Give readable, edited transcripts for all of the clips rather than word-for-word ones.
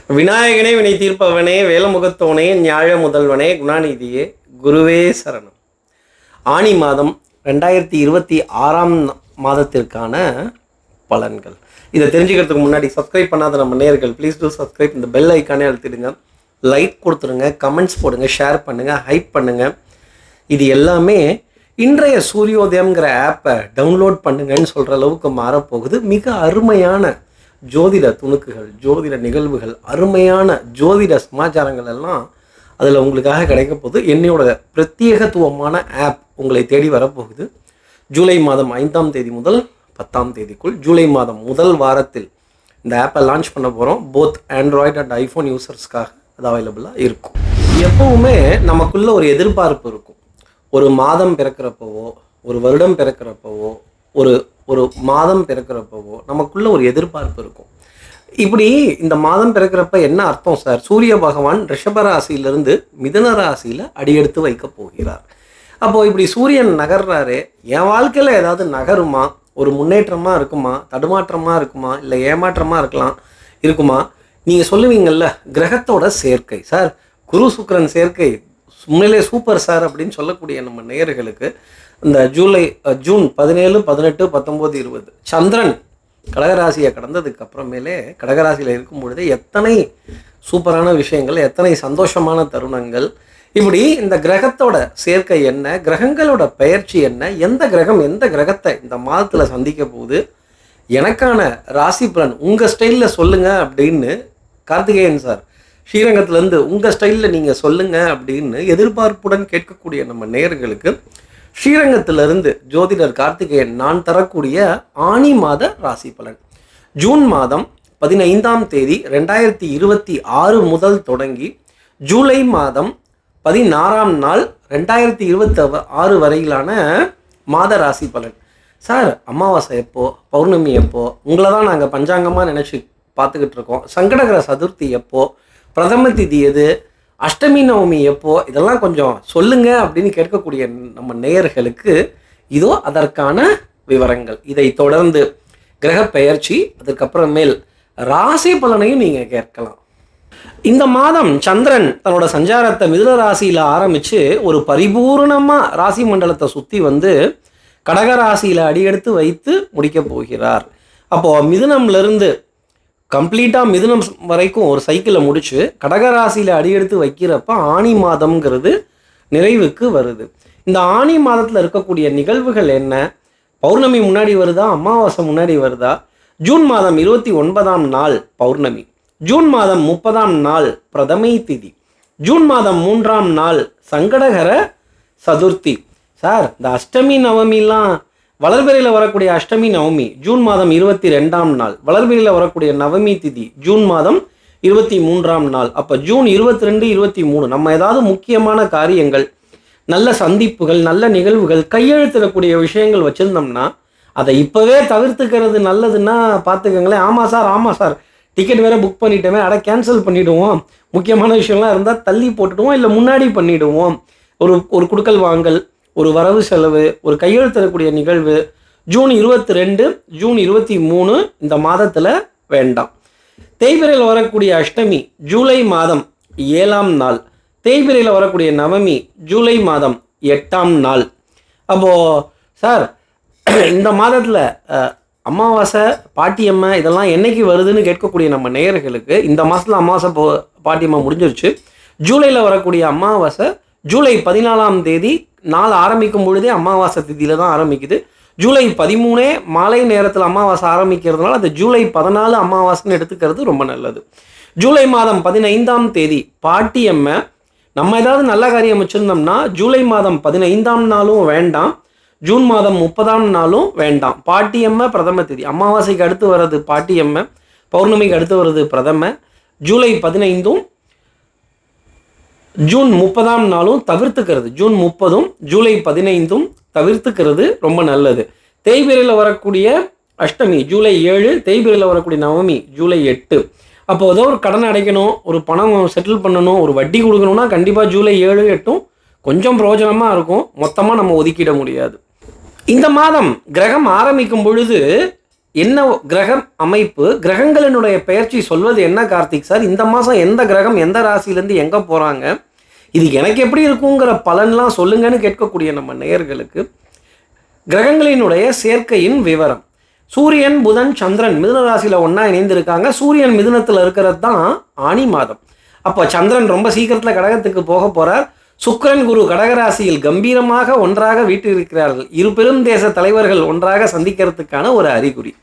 விநாயகனே வினை தீர்ப்பவனே வேலமுகத்தோனே ஞாழ முதல்வனே குணாநிதியே குருவே சரணம். ஆனி மாதம் 2026 மாதத்திற்கான பலன்கள். இதை தெரிஞ்சுக்கிறதுக்கு முன்னாடி சப்ஸ்கிரைப் பண்ணாத நம்ம நேயர்கள் ப்ளீஸ் டூ சப்ஸ்கிரைப். இந்த பெல் ஐக்கானே அழுத்திடுங்க, லைக் கொடுத்துருங்க, கமெண்ட்ஸ் போடுங்க, ஷேர் பண்ணுங்கள், ஹைப் பண்ணுங்கள். இது எல்லாமே இன்றைய சூரியோதயம்ங்கிற ஆப்பை டவுன்லோட் பண்ணுங்கன்னு சொல்கிற அளவுக்கு மாறப்போகுது. மிக அருமையான ஜோதிட துணுக்குகள், ஜோதிட நிகழ்வுகள், அருமையான ஜோதிட சமாச்சாரங்கள் எல்லாம் அதில் உங்களுக்காக கிடைக்க போகுது. என்னோட பிரத்யேகத்துவமான ஆப் உங்களை தேடி வரப்போகுது. ஜூலை மாதம் 5ஆம் தேதி முதல் 10ஆம் தேதிக்குள், ஜூலை மாதம் முதல் வாரத்தில் இந்த ஆப்பை லான்ச் பண்ண போகிறோம். போத் ஆண்ட்ராய்டு அண்ட் ஐஃபோன் யூசர்ஸ்க்காக அது அவைலபிளாக இருக்கும். எப்பவுமே நமக்குள்ள ஒரு எதிர்பார்ப்பு இருக்கும். ஒரு மாதம் பிறக்கிறப்பவோ, ஒரு வருடம் பிறக்கிறப்பவோ, ஒரு ஒரு மாதம் பிறக்கிறப்பவோ நமக்குள்ள ஒரு எதிர்பார்ப்பு இருக்கும். இப்படி இந்த மாதம் பிறக்கிறப்ப என்ன அர்த்தம் சார்? சூரிய பகவான் ரிஷப ராசியிலிருந்து மிதுன ராசியில் அடியெடுத்து வைக்க போகிறார். அப்போது இப்படி சூரியன் நகர்றாரு, என் வாழ்க்கையில் ஏதாவது நகருமா? ஒரு முன்னேற்றமாக இருக்குமா? தடுமாற்றமாக இருக்குமா? இல்லை ஏமாற்றமாக இருக்குமா? நீங்கள் சொல்லுவீங்கள்ல, கிரகத்தோட சேர்க்கை சார், குரு சுக்கிரன் சேர்க்கை உண்மையிலே சூப்பர் சார் அப்படின்னு சொல்லக்கூடிய நம்ம நேயர்களுக்கு இந்த ஜூன் 17, 18, 19, 20 சந்திரன் கடகராசியை கடந்ததுக்கு அப்புறமேலே கடகராசியில் இருக்கும் பொழுது எத்தனை சூப்பரான விஷயங்கள், எத்தனை சந்தோஷமான தருணங்கள். இப்படி இந்த கிரகத்தோட சேர்க்கை என்ன, கிரகங்களோட பெயர்ச்சி என்ன, எந்த கிரகம் எந்த கிரகத்தை இந்த மாதத்தில் சந்திக்க போகுது, எனக்கான ராசி பலன் உங்கள் ஸ்டைலில் சொல்லுங்கள் அப்படின்னு கார்த்திகேயன் சார் ஸ்ரீரங்கத்துலேருந்து உங்கள் ஸ்டைலில் நீங்கள் சொல்லுங்கள் அப்படின்னு எதிர்பார்ப்புடன் கேட்கக்கூடிய நம்ம நேயர்களுக்கு ஸ்ரீரங்கத்திலிருந்து ஜோதிடர் கார்த்திகேயன் நான் தரக்கூடிய ஆனி மாத ராசி பலன். ஜூன் மாதம் 15ஆம் தேதி 2026 முதல் தொடங்கி ஜூலை மாதம் 16ஆம் நாள் 2026 வரையிலான மாத ராசி பலன். சார், அமாவாசை எப்போ, பௌர்ணமி எப்போ, உங்களை தான் நாங்கள் பஞ்சாங்கமாக நினச்சி பார்த்துக்கிட்டு இருக்கோம். சங்கடகர சதுர்த்தி எப்போ, பிரதம திதி எது, அஷ்டமி நவமி எப்போ, இதெல்லாம் கொஞ்சம் சொல்லுங்க அப்படின்னு கேட்கக்கூடிய நம்ம நேயர்களுக்கு இதோ அதற்கான விவரங்கள். இதை தொடர்ந்து கிரக பெயர்ச்சி, அதற்கப்புறமேல் ராசி பலனையும் நீங்கள் கேட்கலாம். இந்த மாதம் சந்திரன் தன்னோட சஞ்சாரத்தை மிதுன ராசியில் ஆரம்பித்து ஒரு பரிபூர்ணமாக ராசி மண்டலத்தை சுற்றி வந்து கடக ராசியில் அடியெடுத்து வைத்து முடிக்க போகிறார். அப்போது மிதுனம்லேருந்து கம்ப்ளீட்டாக மிதுனம் வரைக்கும் ஒரு சைக்கிளை முடித்து கடகராசியில் அடியெடுத்து வைக்கிறப்ப ஆனி மாதம்ங்கிறது நிறைவுக்கு வருது. இந்த ஆனி மாதத்தில் இருக்கக்கூடிய நிகழ்வுகள் என்ன? பௌர்ணமி முன்னாடி வருதா, அமாவாசை முன்னாடி வருதா? ஜூன் மாதம் 29ஆம் நாள் பௌர்ணமி, ஜூன் மாதம் 30ஆம் நாள் பிரதமை திதி, ஜூன் மாதம் 3ஆம் நாள் சங்கடகர சதுர்த்தி. சார், இந்த அஷ்டமி நவமிலாம் வளர்பிறையில் வரக்கூடிய அஷ்டமி நவமி ஜூன் மாதம் 22ஆம் நாள், வளர்பிறையில் வரக்கூடிய நவமி திதி ஜூன் மாதம் 23ஆம் நாள். அப்போ ஜூன் 22, 23 நம்ம ஏதாவது முக்கியமான காரியங்கள், நல்ல சந்திப்புகள், நல்ல நிகழ்வுகள், கையெழுத்திடக்கூடிய விஷயங்கள் வச்சுருந்தோம்னா அதை இப்போவே தவிர்த்துக்கிறது நல்லதுன்னா பார்த்துக்கங்களேன். ஆமாம் சார் டிக்கெட் வேறு புக் பண்ணிட்டோமே, கேன்சல் பண்ணிவிடுவோம், முக்கியமான விஷயம்லாம் இருந்தால் தள்ளி போட்டுடுவோம், இல்லை முன்னாடி பண்ணிவிடுவோம். ஒரு குடுக்கல் வாங்கல், ஒரு வரவு செலவு, ஒரு கையெழுத்திடக்கூடிய நிகழ்வு ஜூன் 22, ஜூன் 23 இந்த மாதத்தில் வேண்டாம். தேய்பிரையில் வரக்கூடிய அஷ்டமி ஜூலை மாதம் 7ஆம் நாள், தேய்பிரையில் வரக்கூடிய நவமி ஜூலை மாதம் 8ஆம் நாள். அப்போது சார், இந்த மாதத்தில் அமாவாசை, பாட்டியம்மை இதெல்லாம் என்றைக்கு வருதுன்னு கேட்கக்கூடிய நம்ம நேயர்களுக்கு இந்த மாதத்தில் அமாவாசை பாட்டியம்மை முடிஞ்சிருச்சு. ஜூலையில் வரக்கூடிய அமாவாசை ஜூலை 14ஆம் தேதி நாள் ஆரம்பிக்கும் பொழுதே அமாவாசை திதியில் தான் ஆரம்பிக்குது. ஜூலை 13 மாலை நேரத்தில் அமாவாசை ஆரம்பிக்கிறதுனால அது ஜூலை 14 அமாவாசைன்னு எடுத்துக்கிறது ரொம்ப நல்லது. ஜூலை மாதம் 15ஆம் தேதி பாட்டியம்மை. நம்ம ஏதாவது நல்ல காரியம் வச்சுருந்தோம்னா ஜூலை மாதம் 15ஆம் நாளும் வேண்டாம், ஜூன் மாதம் 30ஆம் நாளும் வேண்டாம். பாட்டியம்மை பிரதம திதி, அமாவாசைக்கு அடுத்து வர்றது பாட்டியம்மை, பௌர்ணமிக்கு அடுத்து வர்றது பிரதம. ஜூலை 15ம் ஜூன் 30ஆம் நாளும் தவிர்த்துக்கிறது, ஜூன் 30ம் ஜூலை 15ம் தவிர்த்துக்கிறது ரொம்ப நல்லது. தேய்பிரையில் வரக்கூடிய அஷ்டமி ஜூலை 7, தேய்பிரையில் வரக்கூடிய நவமி ஜூலை 8. அப்போ ஏதோ ஒரு கடன் அடைக்கணும், ஒரு பணம் செட்டில் பண்ணணும், ஒரு வட்டி கொடுக்கணும்னா கண்டிப்பாக ஜூலை 7, 8 கொஞ்சம் பிரயோஜனமாக இருக்கும். மொத்தமாக நம்ம ஒதுக்கிட முடியாது. இந்த மாதம் கிரகம் ஆரம்பிக்கும் பொழுது என்ன கிரகம் அமைப்பு, கிரகங்களினுடைய பெயர்ச்சி சொல்வது என்ன கார்த்திக் சார்? இந்த மாதம் எந்த கிரகம் எந்த ராசியிலேருந்து எங்கே போகிறாங்க, இது எனக்கு எப்படி இருக்குங்கிற பலன்லாம் சொல்லுங்கன்னு கேட்கக்கூடிய நம்ம நேயர்களுக்கு கிரகங்களினுடைய சேர்க்கையின் விவரம். சூரியன் புதன் சந்திரன் மிதுன ராசியில் ஒன்றா இணைந்திருக்காங்க. சூரியன் மிதுனத்தில் இருக்கிறது தான் ஆனி மாதம். அப்போ சந்திரன் ரொம்ப சீக்கிரத்தில் கடகத்துக்கு போக போகிறார். சுக்கிரன் குரு கடகராசியில் கம்பீரமாக ஒன்றாக வீற்றிருக்கிறார்கள். இரு பெரும் தேச தலைவர்கள் ஒன்றாக சந்திக்கிறதுக்கான ஒரு அறிகுறி.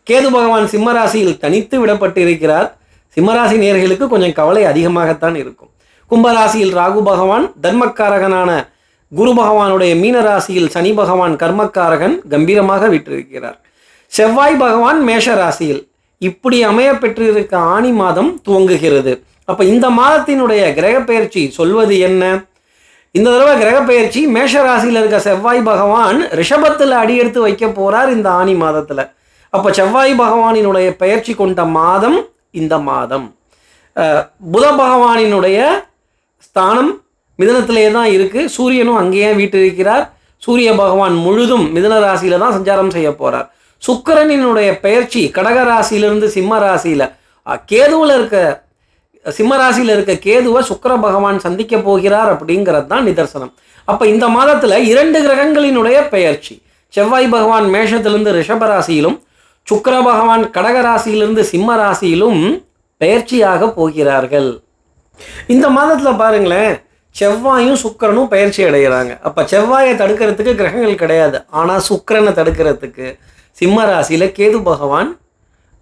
கேது பகவான் சிம்மராசியில் தனித்து விடப்பட்டு இருக்கிறார். சிம்மராசி நேயர்களுக்கு கொஞ்சம் கவலை அதிகமாகத்தான் இருக்கும். கும்பராசியில் ராகு பகவான் தர்மக்காரகனான குரு பகவானுடைய மீன ராசியில் சனி பகவான் கர்மக்காரகன் கம்பீரமாக வீற்றிருக்கிறார். செவ்வாய் பகவான் மேஷ ராசியில். இப்படி அமைய பெற்றிருக்க ஆனி மாதம் துவங்குகிறது. அப்போ இந்த மாதத்தினுடைய கிரக பெயர்ச்சி சொல்வது என்ன? இந்த தடவை கிரக பெயர்ச்சி மேஷ ராசியில் இருக்க செவ்வாய் பகவான் ரிஷபத்தில் அடியெடுத்து வைக்க போறார் இந்த ஆனி மாதத்தில். அப்போ செவ்வாய் பகவானினுடைய பெயர்ச்சி கொண்ட மாதம் இந்த மாதம். புத பகவானினுடைய ஸ்தானம் மிதுனத்திலே தான் இருக்குது. சூரியனும் அங்கேயே வீட்டிருக்கிறார். சூரிய பகவான் முழுதும் மிதுன ராசியில் தான் சஞ்சாரம் செய்ய போகிறார். சுக்கிரனினுடைய பெயர்ச்சி கடக ராசியிலிருந்து சிம்ம ராசியில், கேதுவில் இருக்க சிம்ம ராசியில் இருக்க கேதுவை சுக்கிர பகவான் சந்திக்க போகிறார் அப்படிங்கிறது தான் நிதர்சனம். அப்போ இந்த மாதத்தில் 2 கிரகங்களினுடைய பெயர்ச்சி, செவ்வாய் பகவான் மேஷத்திலிருந்து ரிஷப ராசியிலும் சுக்கிர பகவான் கடக ராசியிலிருந்து சிம்ம ராசியிலும் பெயர்ச்சியாக போகிறார்கள். இந்த மாதத்தில் பாருங்களேன், செவ்வாயும் சுக்கிரனும் பயிற்சி அடைகிறாங்க. அப்போ செவ்வாயை தடுக்கிறதுக்கு கிரகங்கள் கிடையாது. ஆனால் சுக்கிரனை தடுக்கிறதுக்கு சிம்ம ராசியில் கேது பகவான்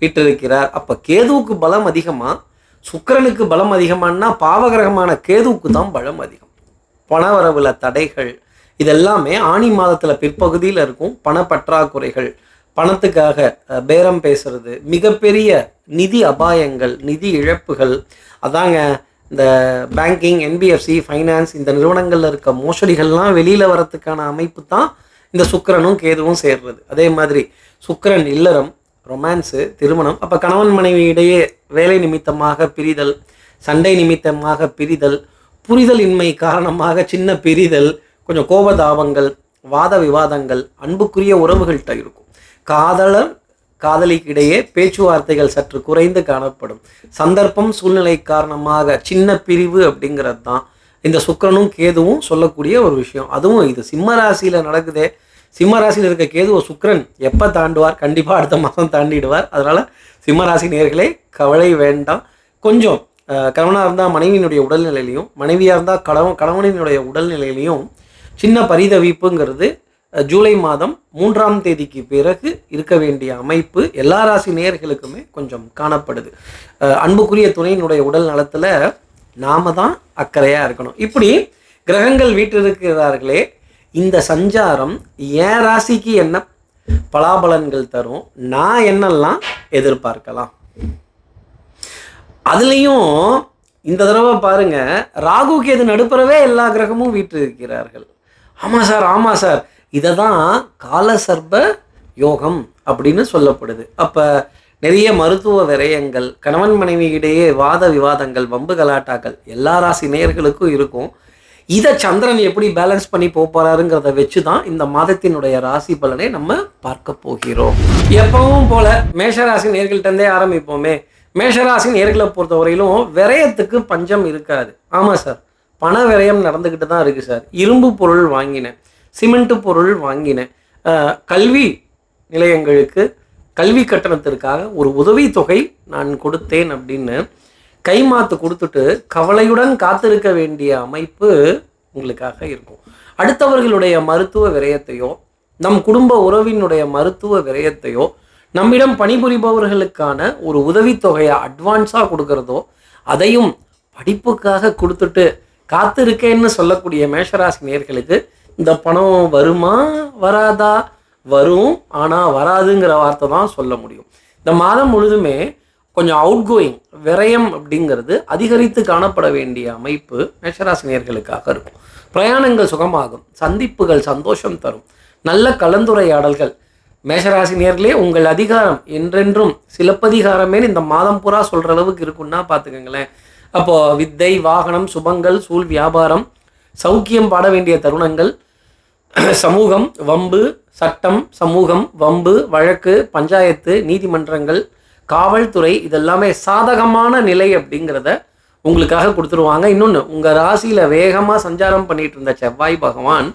விட்டிருக்கிறார். அப்போ கேதுவுக்கு பலம் அதிகமாக, சுக்கிரனுக்கு பலம் அதிகமானா பாவகிரகமான கேதுவுக்கு தான் பலம் அதிகம். பணவரவுல தடைகள் இதெல்லாமே ஆனி மாதத்தில் பிற்பகுதியில் இருக்கும். பணப்பற்றாக்குறைகள், பணத்துக்காக பேரம் பேசுறது, மிகப்பெரிய நிதி அபாயங்கள், நிதி இழப்புகள், அதாங்க இந்த பேங்கிங், என்பிஎஃப்சி, ஃபைனான்ஸ் இந்த நிறுவனங்களில் இருக்க மோசடிகள்லாம் வெளியில் வரத்துக்கான அமைப்பு தான் இந்த சுக்கிரனும் கேதுவும் சேர்றது. அதே மாதிரி சுக்கிரன் இல்லறம், ரொமான்ஸு, திருமணம். அப்போ கணவன் மனைவி இடையே வேலை நிமித்தமாக பிரிதல், சண்டை நிமித்தமாக பிரிதல், புரிதல் இன்மை காரணமாக சின்ன பிரிதல், கொஞ்சம் கோபதாபங்கள், வாத விவாதங்கள், அன்புக்குரிய உறவுகள்கிட்ட இருக்கும். காதலிக்கிடையே பேச்சுவார்த்தைகள் சற்று குறைந்து காணப்படும். சந்தர்ப்பம் சூழ்நிலை காரணமாக சின்ன பிரிவு அப்படிங்கிறது தான் இந்த சுக்கிரனும் கேதுவும் சொல்லக்கூடிய ஒரு விஷயம். அதுவும் இது சிம்ம ராசியில் நடக்குதே. சிம்ம ராசியில் இருக்க கேதுவை சுக்கிரன் எப்போ தாண்டுவார்? கண்டிப்பாக அடுத்த மாதம் தாண்டிடுவார். அதனால் சிம்ம ராசி நேயர்களே கவலை வேண்டாம். கொஞ்சம் கணவனாக இருந்தால் மனைவியினுடைய உடல்நிலையிலையும், மனைவியாக இருந்தால் கணவனினுடைய உடல்நிலையிலையும் சின்ன பரிதவிப்புங்கிறது ஜூலை மாதம் 3ஆம் தேதிக்கு பிறகு இருக்க வேண்டிய அமைப்பு எல்லா ராசி நேயர்களுக்குமே கொஞ்சம் காணப்படுது. அன்புக்குரிய துணையினுடைய உடல் நலத்தில் நாம தான் அக்கறையாக இருக்கணும். இப்படி கிரகங்கள் வீற்றிருக்கிறார்களே, இந்த சஞ்சாரம் என் ராசிக்கு என்ன பலாபலன்கள் தரும், நான் என்னெல்லாம் எதிர்பார்க்கலாம்? அதுலேயும் இந்த தடவை பாருங்க, ராகு கேது நடுப்புறவே எல்லா கிரகமும் வீற்றிருக்கிறார்கள். ஆமாம் சார் இதை தான் காலசர்ப யோகம் அப்படின்னு சொல்லப்படுது. அப்போ நிறைய மருத்துவ விரயங்கள், கணவன் மனைவி இடையே வாத விவாதங்கள், வம்பு கலாட்டாக்கள் எல்லா ராசி நேயர்களுக்கும் இருக்கும். இதை சந்திரன் எப்படி பேலன்ஸ் பண்ணி போறாருங்கிறத வச்சு தான் இந்த மாதத்தினுடைய ராசி பலனை நம்ம பார்க்க போகிறோம். எப்பவும் போல மேஷராசி நேயர்கள்ட்டே ஆரம்பிப்போமே. மேஷராசி நேயர்களை பொறுத்தவரையிலும் விரயத்துக்கு பஞ்சம் இருக்காது. ஆமாம் சார், பண விரயம் நடந்துக்கிட்டு தான் இருக்குது சார். இரும்பு பொருள் வாங்கினேன், சிமெண்ட்டு பொருள் வாங்கினேன், கல்வி நிலையங்களுக்கு கல்வி கட்டணத்திற்காக ஒரு உதவித்தொகை நான் கொடுத்தேன் அப்படின்னு கைமாத்து கொடுத்துட்டு கவலையுடன் காத்திருக்க வேண்டிய அமைப்பு உங்களுக்காக இருக்கும். அடுத்தவர்களுடைய மருத்துவ விரயத்தையோ, நம் குடும்ப உறவினுடைய மருத்துவ விரயத்தையோ, நம்மிடம் பணிபுரிபவர்களுக்கான ஒரு உதவித்தொகையை அட்வான்ஸாக கொடுக்கறதோ, அதையும் படிப்புக்காக கொடுத்துட்டு காத்திருக்கேன்னு சொல்லக்கூடிய மேஷராசி நேயர்களுக்கு இந்த பணம் வருமா வராதா? வரும், ஆனால் வராதுங்கிற வார்த்தை தான் சொல்ல முடியும். இந்த மாதம் முழுதுமே கொஞ்சம் அவுட் கோயிங் விரயம் அப்படிங்கிறது அதிகரித்து காணப்பட வேண்டிய அமைப்பு மேஷராசி நேயர்களுக்காக இருக்கும். பிரயாணங்கள் சுகமாகும், சந்திப்புகள் சந்தோஷம் தரும், நல்ல கலந்துரையாடல்கள். மேஷராசி நேயர்களே, உங்கள் அதிகாரம் என்றென்றும் சிலப்பதிகாரமே இந்த மாதம் பூரா சொல்கிற அளவுக்கு இருக்குன்னா பார்த்துக்கங்களேன். அப்போது வித்தை, வாகனம், சுபங்கள், சூழ் வியாபாரம், சௌக்கியம் பாட வேண்டிய தருணங்கள், சமூகம், வம்பு, சட்டம், சமூகம், வம்பு, வழக்கு, பஞ்சாயத்து, நீதிமன்றங்கள், காவல்துறை இதெல்லாமே சாதகமான நிலை அப்படிங்கிறத உங்களுக்காக கொடுத்துருவாங்க. இன்னொன்று, உங்கள் ராசியில் வேகமாக சஞ்சாரம் பண்ணிட்டு இருந்த செவ்வாய் பகவான்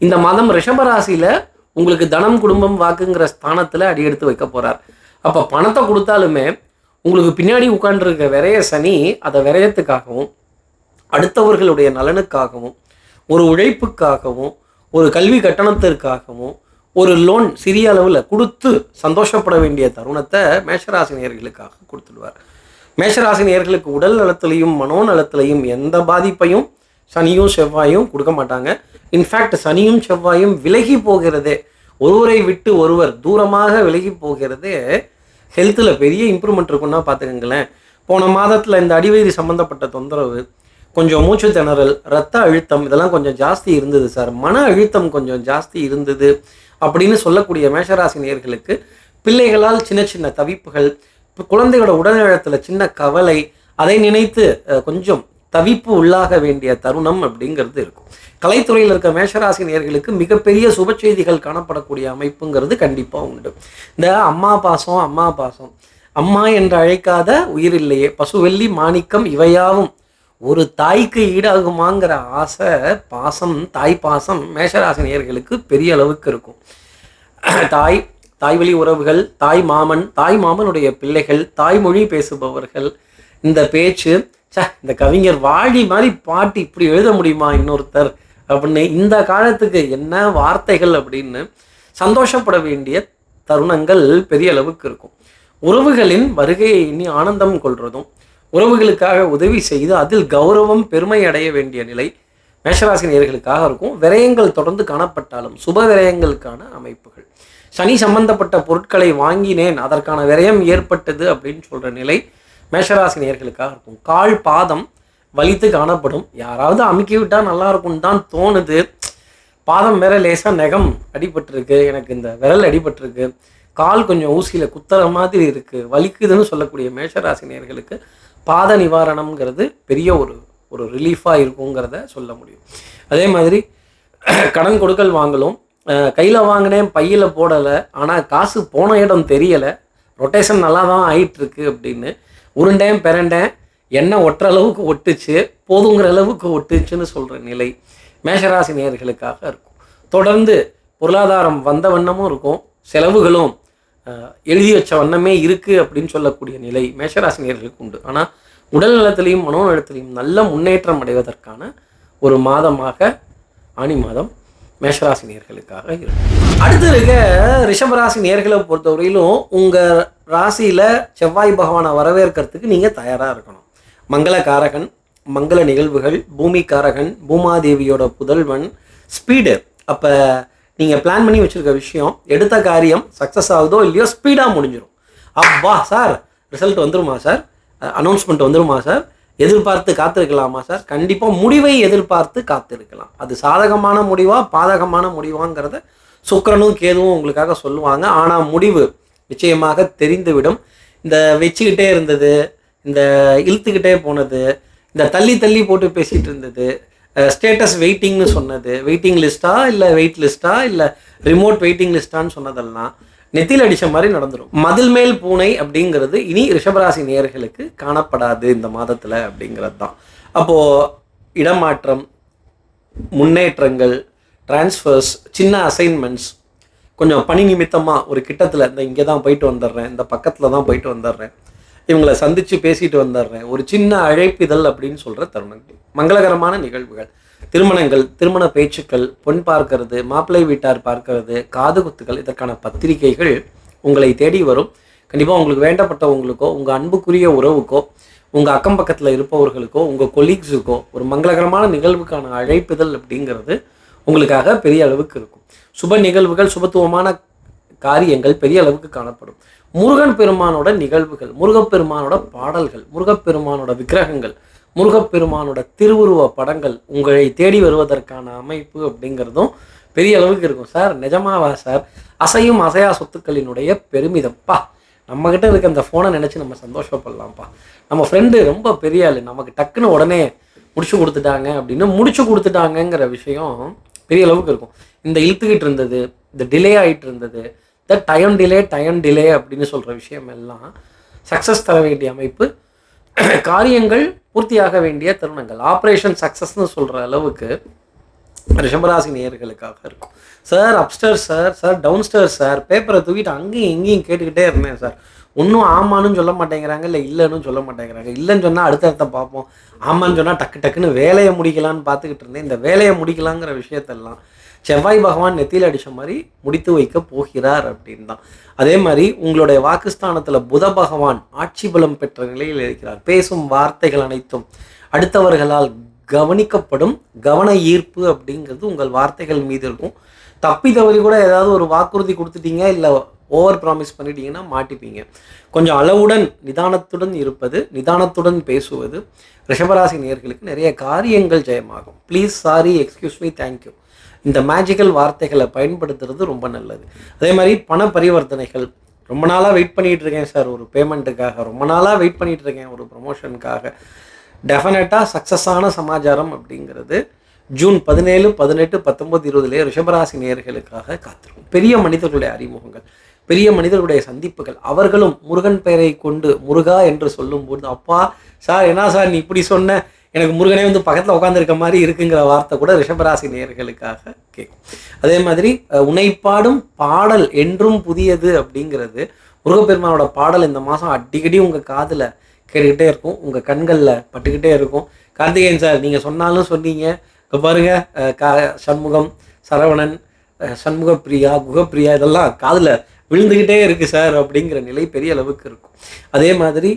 இந்த மாதம் ரிஷப ராசியில் உங்களுக்கு தனம், குடும்பம், வாக்குங்கிற ஸ்தானத்தில் அடி எடுத்து வைக்க போகிறார். அப்போ பணத்தை கொடுத்தாலுமே உங்களுக்கு பின்னாடி உட்காண்டிருக்க விரைய சனி அதை விரயத்துக்காகவும், அடுத்தவர்களுடைய நலனுக்காகவும், ஒரு உழைப்புக்காகவும், ஒரு கல்வி கட்டணத்திற்காகவும், ஒரு லோன் சிறிய அளவில் கொடுத்து சந்தோஷப்பட வேண்டிய தருணத்தை மேஷராசினியர்களுக்காக கொடுத்துடுவார். மேஷராசினியர்களுக்கு உடல் நலத்திலையும் மனோநலத்திலையும் எந்த பாதிப்பையும் சனியும் செவ்வாயும் கொடுக்க மாட்டாங்க. இன்ஃபேக்ட் சனியும் செவ்வாயும் விலகி போகிறதே, ஒருவரை விட்டு ஒருவர் தூரமாக விலகி போகிறதே ஹெல்த்தில் பெரிய இம்ப்ரூவ்மெண்ட் இருக்குன்னா பார்த்துக்கங்களேன். போன மாதத்தில் இந்த அடிவயிறு சம்மந்தப்பட்ட தொந்தரவு, கொஞ்சம் மூச்சு திணறல், இரத்த அழுத்தம் இதெல்லாம் கொஞ்சம் ஜாஸ்தி இருந்தது சார், மன அழுத்தம் கொஞ்சம் ஜாஸ்தி இருந்தது அப்படின்னு சொல்லக்கூடிய மேஷராசி நேயர்களுக்கு பிள்ளைகளால் சின்ன சின்ன தவிப்புகள், குழந்தையோட உடல்நலத்தில் சின்ன கவலை, அதை நினைத்து கொஞ்சம் தவிப்பு உள்ளாக வேண்டிய தருணம் அப்படிங்கிறது இருக்கும். கலைத்துறையில் இருக்க மேஷராசி நேயர்களுக்கு மிகப்பெரிய சுப செய்திகள் காணப்படக்கூடிய அமைப்புங்கிறது கண்டிப்பாக உண்டு. இந்த அம்மா பாசம், அம்மா என்று அழைக்காத உயிர் இல்லையே, பசுவெள்ளி மாணிக்கம் இவையாவும் ஒரு தாய்க்கு ஈடாகுமாங்கிற ஆசை, பாசம், தாய் பாசம் மேஷராசி நேயர்களுக்கு பெரிய அளவுக்கு இருக்கும். தாய் வழி உறவுகள், தாய் மாமனுடைய பிள்ளைகள், தாய்மொழி பேசுபவர்கள், இந்த பேச்சு, இந்த கவிஞர் வாழி மாதிரி பாட்டு இப்படி எழுத முடியுமா இன்னொருத்தர் அப்படின்னு இந்த காலத்துக்கு என்ன வார்த்தைகள் அப்படின்னு சந்தோஷப்பட வேண்டிய தருணங்கள் பெரிய அளவுக்கு இருக்கும். உறவுகளின் வருகையை எண்ணி ஆனந்தம் கொள்றதும், உறவுகளுக்காக உதவி செய்து அதில் கௌரவம், பெருமை அடைய வேண்டிய நிலை மேஷராசி நேயர்களுக்காக இருக்கும். விரயங்கள் தொடர்ந்து காணப்பட்டாலும் சுப விரயங்களுக்கான அமைப்புகள், சனி சம்பந்தப்பட்ட பொருட்களை வாங்கினேன் அதற்கான விரயம் ஏற்பட்டது அப்படின்னு சொல்கிற நிலை மேஷராசி நேயர்களுக்காக இருக்கும். கால் பாதம் வலித்து காணப்படும். யாராவது அமுக்கி விட்டால் நல்லா இருக்கும்னு தான் தோணுது. பாதம் வேற லேசாக நகம் அடிபட்டிருக்கு, எனக்கு இந்த விரல் அடிபட்டிருக்கு, கால் கொஞ்சம் ஊசியில் குத்துற மாதிரி இருக்குது, வலிக்குதுன்னு சொல்லக்கூடிய மேஷராசி நேயர்களுக்கு பாத நிவாரணம்ங்கிறது பெரிய ஒரு ரிலீஃபாக இருக்குங்கிறத சொல்ல முடியும். அதே மாதிரி கடன் கொடுக்கல் வாங்கலும், கையில் வாங்கினேன் பையில் போடலை, ஆனால் காசு போன இடம் தெரியலை, ரொட்டேஷன் நல்லா தான் ஆகிட்டுருக்கு அப்படின்னு உருண்டேன் பிறண்டேன், எண்ணெய் ஒட்டுற அளவுக்கு ஒட்டுச்சு, போதுங்கிற அளவுக்கு ஒட்டுச்சுன்னு சொல்கிற நிலை மேஷராசி நேயர்களுக்காக இருக்கும். தொடர்ந்து பொருளாதாரம் வந்த வண்ணமும் இருக்கும், செலவுகளும் எழுதி வச்ச வண்ணமே இருக்குது அப்படின்னு சொல்லக்கூடிய நிலை மேஷராசி நேயர்களுக்கு உண்டு. ஆனால் உடல் நலத்திலையும் மனோநலத்திலையும் நல்ல முன்னேற்றம் அடைவதற்கான ஒரு மாதமாக ஆனி மாதம் மேஷராசி நேயர்களுக்காக இருக்கும். அடுத்து இருக்க ரிஷபராசி நேயர்களை பொறுத்தவரையிலும் உங்கள் ராசியில் செவ்வாய் பகவானை வரவேற்கிறதுக்கு நீங்கள் தயாராக இருக்கணும். மங்களகாரகன், மங்கள நிகழ்வுகள், பூமிக்காரகன், பூமாதேவியோட புதல்வன், ஸ்பீடு. அப்போ நீங்கள் பிளான் பண்ணி வச்சுருக்க விஷயம், எடுத்த காரியம் சக்ஸஸ் ஆகுதோ இல்லையோ ஸ்பீடாக முடிஞ்சிடும். அப்பா சார் ரிசல்ட் வந்துருமா சார், அனௌன்ஸ்மெண்ட் வந்துருமா சார், எதிர்பார்த்து காத்திருக்கலாமா சார், கண்டிப்பாக முடிவை எதிர்பார்த்து காத்திருக்கலாம். அது சாதகமான முடிவா பாதகமான முடிவாங்கிறத சுக்கிரனும் கேதுவும் உங்களுக்காக சொல்லுவாங்க. ஆனால் முடிவு நிச்சயமாக தெரிந்துவிடும். இந்த வச்சுக்கிட்டே இருந்தது, இந்த இழுத்துக்கிட்டே போனது, இந்த தள்ளி தள்ளி போட்டு பேசிகிட்டு இருந்தது, ஸ்டேட்டஸ் வெயிட்டிங்னு சொன்னது, வெயிட்டிங் லிஸ்ட்டா இல்லை வெயிட் லிஸ்ட்டா இல்லை ரிமோட் வெயிட்டிங் லிஸ்ட்டான்னு சொன்னதெல்லாம் நெத்தியில் அடித்த மாதிரி நடந்துடும். மதில் மேல் பூனை அப்படிங்கிறது இனி ரிஷபராசி நேயர்களுக்கு காணப்படாது இந்த மாதத்தில் அப்படிங்கிறது தான். அப்போது இடமாற்றம், முன்னேற்றங்கள், டிரான்ஸ்ஃபர்ஸ், சின்ன அசைன்மெண்ட்ஸ், கொஞ்சம் பணி நிமித்தமாக ஒரு கிட்டத்தில் இந்த இங்கே தான் போயிட்டு வந்துடுறேன், இந்த பக்கத்தில் தான் போயிட்டு வந்துடுறேன், இவங்களை சந்தித்து பேசிட்டு வந்துடுறேன், ஒரு சின்ன அழைப்பிதழ் அப்படின்னு சொல்கிற தருணங்கள், மங்களகரமான நிகழ்வுகள், திருமணங்கள், திருமண பேச்சுக்கள், பொன் பார்க்கறது, மாப்பிள்ளை வீட்டார் பார்க்கறது, காது குத்துக்கள், இதற்கான பத்திரிகைகள் உங்களை தேடி வரும். கண்டிப்பாக உங்களுக்கு வேண்டப்பட்டவங்களுக்கோ, உங்கள் அன்புக்குரிய உறவுக்கோ, உங்கள் அக்கம் பக்கத்தில் இருப்பவர்களுக்கோ, உங்கள் கொலீக்ஸுக்கோ ஒரு மங்களகரமான நிகழ்வுக்கான அழைப்புதல் அப்படிங்கிறது உங்களுக்காக பெரிய அளவுக்கு இருக்கும். சுப நிகழ்வுகள், சுபத்துவமான காரியங்கள் பெரிய அளவுக்கு காணப்படும். முருகன் பெருமானோட நிகழ்வுகள், முருகப்பெருமானோட பாடல்கள், முருகப்பெருமானோட விக்கிரகங்கள், முருகப்பெருமானோட திருவுருவ படங்கள் உங்களை தேடி வருவதற்கான அமைப்பு அப்படிங்கிறதும் பெரிய அளவுக்கு இருக்கும். சார் நிஜமாவா சார், அசையும் அசையா சொத்துக்களினுடைய பெருமிதம்ப்பா, நம்மக்கிட்ட இருக்க அந்த ஃபோனை நினச்சி நம்ம சந்தோஷப்படலாம்ப்பா, நம்ம ஃப்ரெண்டு ரொம்ப பெரிய ஆள், நமக்கு டக்குன்னு உடனே முடிச்சு கொடுத்துட்டாங்க அப்படின்னு முடிச்சு கொடுத்துட்டாங்கங்கிற விஷயம் பெரிய அளவுக்கு இருக்கும். இந்த இழுத்துக்கிட்டு இருந்தது, இந்த டிலே ஆகிட்டு இருந்தது, இந்த டைம் டிலே அப்படின்னு சொல்கிற விஷயம் எல்லாம் சக்ஸஸ் தர வேண்டிய அமைப்பு, காரியங்கள் பூர்த்தியாக வேண்டிய தருணங்கள், ஆப்ரேஷன் சக்ஸஸ்ன்னு சொல்கிற அளவுக்கு ரிஷபராசி நேயர்களுக்காக இருக்கும். சார் அப்ஸ்டர் சார், சார் டவுன்ஸ்டர் சார், பேப்பரை தூக்கிட்டு அங்கேயும் இங்கேயும் கேட்டுக்கிட்டே இருந்தேன் சார், ஒன்றும் ஆமான்னு சொல்ல மாட்டேங்கிறாங்க, இல்லை இல்லைன்னு சொல்ல மாட்டேங்கிறாங்க. இல்லைன்னு சொன்னால் அடுத்த பார்ப்போம், ஆமான்னு சொன்னால் டக்கு டக்குன்னு வேலையை முடிக்கலான்னு பார்த்துக்கிட்டு இருந்தேன். இந்த வேலையை முடிக்கலாங்கிற விஷயத்தெல்லாம் செவ்வாய் பகவான் நெத்தியில் அடித்த மாதிரி முடித்து வைக்க போகிறார் அப்படின்னு தான். அதே மாதிரி உங்களுடைய வாக்குஸ்தானத்தில் புத பகவான் ஆட்சி பலம் பெற்ற நிலையில் இருக்கிறார். பேசும் வார்த்தைகள் அனைத்தும் அடுத்தவர்களால் கவனிக்கப்படும், கவன ஈர்ப்பு அப்படிங்கிறது உங்கள் வார்த்தைகள் மீது இருக்கும். தப்பி தவறி கூட ஏதாவது ஒரு வாக்குறுதி கொடுத்துட்டீங்க, இல்லை ஓவர் ப்ராமிஸ் பண்ணிட்டீங்கன்னா மாட்டிப்பீங்க. கொஞ்சம் அளவுடன் நிதானத்துடன் இருப்பது, நிதானத்துடன் பேசுவது ரிஷபராசி நேயர்களுக்கு நிறைய காரியங்கள் ஜெயமாகும். Please, sorry, excuse me, thank you, இந்த மேஜிக்கல் வார்த்தைகளை பயன்படுத்துறது ரொம்ப நல்லது. அதே மாதிரி பண பரிவர்த்தனைகள், ரொம்ப நாளாக வெயிட் பண்ணிகிட்டு இருக்கேன் சார் ஒரு பேமெண்ட்டுக்காக, ரொம்ப நாளாக வெயிட் பண்ணிகிட்டு இருக்கேன் ஒரு ப்ரமோஷனுக்காக, டெஃபினட்டாக சக்ஸஸான சமாச்சாரம் அப்படிங்கிறது ஜூன் 17, 18, 19, 20 ரிஷபராசி நேயர்களுக்காக காத்திருக்கும். பெரிய மனிதர்களுடைய அறிமுகங்கள், பெரிய மனிதர்களுடைய சந்திப்புகள், அவர்களும் முருகன் பெயரை கொண்டு முருகா என்று சொல்லும்போது, அப்பா சார் என்ன சார் நீ இப்படி சொன்ன, எனக்கு முருகனே வந்து பக்கத்தில் உட்காந்துருக்க மாதிரி இருக்குங்கிற வார்த்தை கூட ரிஷபராசி நேயர்களுக்காக கேட்கும். அதே மாதிரி உனைப்பாடும் பாடல் என்றும் புதியது அப்படிங்கிறது முருகப்பெருமானோட பாடல் இந்த மாதம் அடிக்கடி உங்கள் காதில் கேட்டுக்கிட்டே இருக்கும், உங்கள் கண்களில் பட்டுக்கிட்டே இருக்கும். கார்த்திகேயன் சார் நீங்கள் சொன்னாலும் சொன்னீங்க, இப்போ பாருங்கள் சண்முகம், சரவணன், சண்முகப்பிரியா, குகப்பிரியா இதெல்லாம் காதில் விழுந்துக்கிட்டே இருக்குது சார் அப்படிங்கிற நிலை பெரிய அளவுக்கு இருக்கும். அதே மாதிரி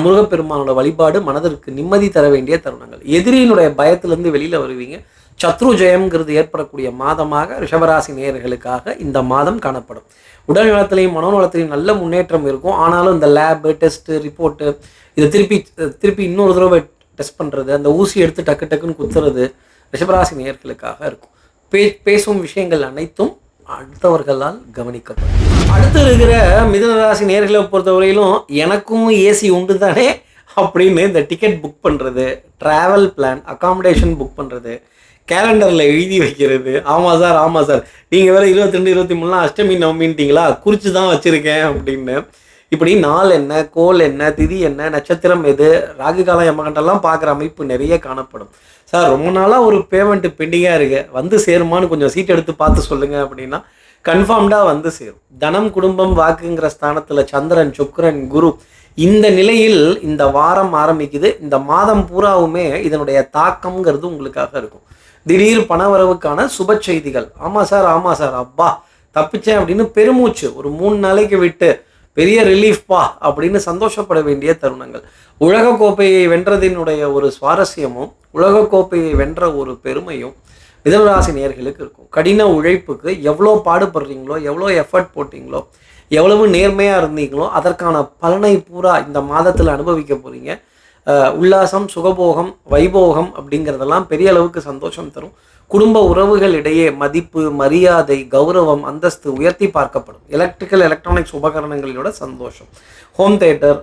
முருகப்பெருமானோட வழிபாடு மனதிற்கு நிம்மதி தர வேண்டிய தருணங்கள். எதிரியினுடைய பயத்திலிருந்து வெளியில் வருவீங்க. சத்ரு ஜெயம்ங்கிறது ஏற்படக்கூடிய மாதமாக ரிஷபராசி நேயர்களுக்காக இந்த மாதம் காணப்படும். உடல் நலத்திலையும் மனோநலத்திலையும் நல்ல முன்னேற்றம் இருக்கும். ஆனாலும் இந்த லேபு, டெஸ்ட்டு, ரிப்போர்ட்டு இதை திருப்பி இன்னொரு தடவை டெஸ்ட் பண்ணுறது, அந்த ஊசி எடுத்து டக்கு டக்குன்னு குத்துறது ரிஷபராசி நேயர்களுக்காக இருக்கும். பேசும் விஷயங்கள் அனைத்தும் அடுத்தவர்களால் கவனிக்கப்படும். அடுத்து இருக்கிற மிதுனராசி நேயர்களை பொறுத்தவரையிலும் எனக்கும் ஏசி உண்டு தானே அப்படின்னு இந்த டிக்கெட் புக் பண்ணுறது, ட்ராவல் பிளான், அகாமடேஷன் புக் பண்ணுறது, கேலண்டரில் எழுதி வைக்கிறது. ஆமாம் சார் நீங்கள் வேறு 22, 23 அஷ்டமி நவமின்ட்டிங்களா, குறித்து தான் வச்சுருக்கேன் அப்படின்னு. இப்படி நாள் என்ன, கோல் என்ன, திதி என்ன, நட்சத்திரம் எது, ராகு காலம், யமகண்டெல்லாம் பார்க்குற அமைப்பு நிறைய காணப்படும். சார் ரொம்ப நாளாக ஒரு பேமெண்ட்டு பெண்டிங்காக இருக்குது, வந்து சேருமான்னு கொஞ்சம் சீட் எடுத்து பார்த்து சொல்லுங்கள் அப்படின்னா கன்ஃபார்ம்டாக வந்து சேரும். தனம், குடும்பம், வாக்குங்கிற ஸ்தானத்தில் சந்திரன், சுக்கிரன், குரு இந்த நிலையில் இந்த வாரம் ஆரம்பிக்குது. இந்த மாதம் பூராவுமே இதனுடைய தாக்கம்ங்கிறது உங்களுக்காக இருக்கும். திடீர் பணவரவுக்கான சுப செய்திகள். ஆமாம் சார் அப்பா தப்பிச்சேன் அப்படின்னு பெருமூச்சு ஒரு 3 நாளைக்கு விட்டு பெரிய ரிலீஃப்பா அப்படின்னு சந்தோஷப்பட வேண்டிய தருணங்கள். உலகக்கோப்பையை வென்றதினுடைய ஒரு சுவாரஸ்யமும், உலகக்கோப்பையை வென்ற ஒரு பெருமையும் மிதுனராசி நேயர்களுக்கு இருக்கும். கடின உழைப்புக்கு எவ்வளோ பாடுபடுறீங்களோ, எவ்வளோ எஃபர்ட் போட்டிங்களோ, எவ்வளவு நேர்மையாக இருந்தீங்களோ அதற்கான பலனை பூரா இந்த மாதத்தில் அனுபவிக்க போகிறீங்க. உல்லாசம், சுகபோகம், வைபோகம் அப்படிங்கிறதெல்லாம் பெரிய அளவுக்கு சந்தோஷம் தரும். குடும்ப உறவுகள் இடையே மதிப்பு, மரியாதை, கௌரவம், அந்தஸ்து உயர்த்தி பார்க்கப்படும். எலக்ட்ரானிக்ஸ் உபகரணங்களோட சந்தோஷம். ஹோம் தேட்டர்,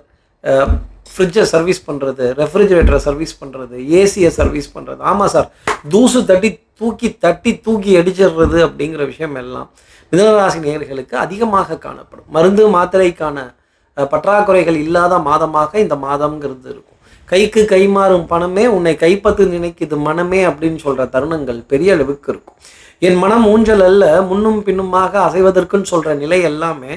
ஃப்ரிட்ஜை சர்வீஸ் பண்ணுறது, ரெஃப்ரிஜரேட்டரை சர்வீஸ் பண்ணுறது, ஏசியை சர்வீஸ் பண்ணுறது. ஆமாம் சார், தூசு தட்டி அடிச்சிடுறது அப்படிங்கிற விஷயம் எல்லாம் மிதுனராசி நேயர்களுக்கு அதிகமாக காணப்படும். மருந்து மாத்திரைக்கான பற்றாக்குறைகள் இல்லாத மாதமாக இந்த மாதம்ங்கிறது இருக்கும். கைக்கு கைமாறும் பணமே உன்னை கைப்பற்று நினைக்குது மனமே அப்படின்னு சொல்கிற தருணங்கள் பெரிய அளவுக்கு இருக்கும். என் மனம் ஊஞ்சல் அல்ல முன்னும் பின்னுமாக அசைவதற்குன்னு சொல்கிற நிலை எல்லாமே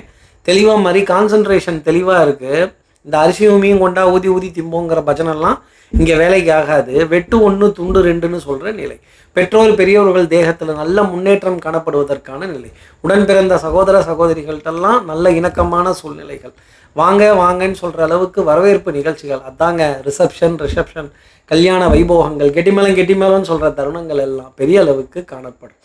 தெளிவாக மாதிரி கான்சன்ட்ரேஷன் தெளிவாக இருக்குது. இந்த அரிசி உமியும் கொண்டா ஊதி திம்போங்கிற பஜனெல்லாம் இங்கே வேலைக்கு ஆகாது. வெட்டு 1 துண்டு 2ன்னு சொல்கிற நிலை. பெற்றோர் பெரியோர்கள் தேகத்தில் நல்ல முன்னேற்றம் காணப்படுவதற்கான நிலை. உடன் பிறந்த சகோதர சகோதரிகள்கிட்டெல்லாம் நல்ல இணக்கமான சூழ்நிலைகள். வாங்கன்னு சொல்கிற அளவுக்கு வரவேற்பு நிகழ்ச்சிகள். அதாங்க ரிசப்ஷன், கல்யாண வைபோகங்கள், கெட்டிமேளம்னு சொல்கிற தருணங்கள் எல்லாம் பெரிய அளவுக்கு காணப்படும்.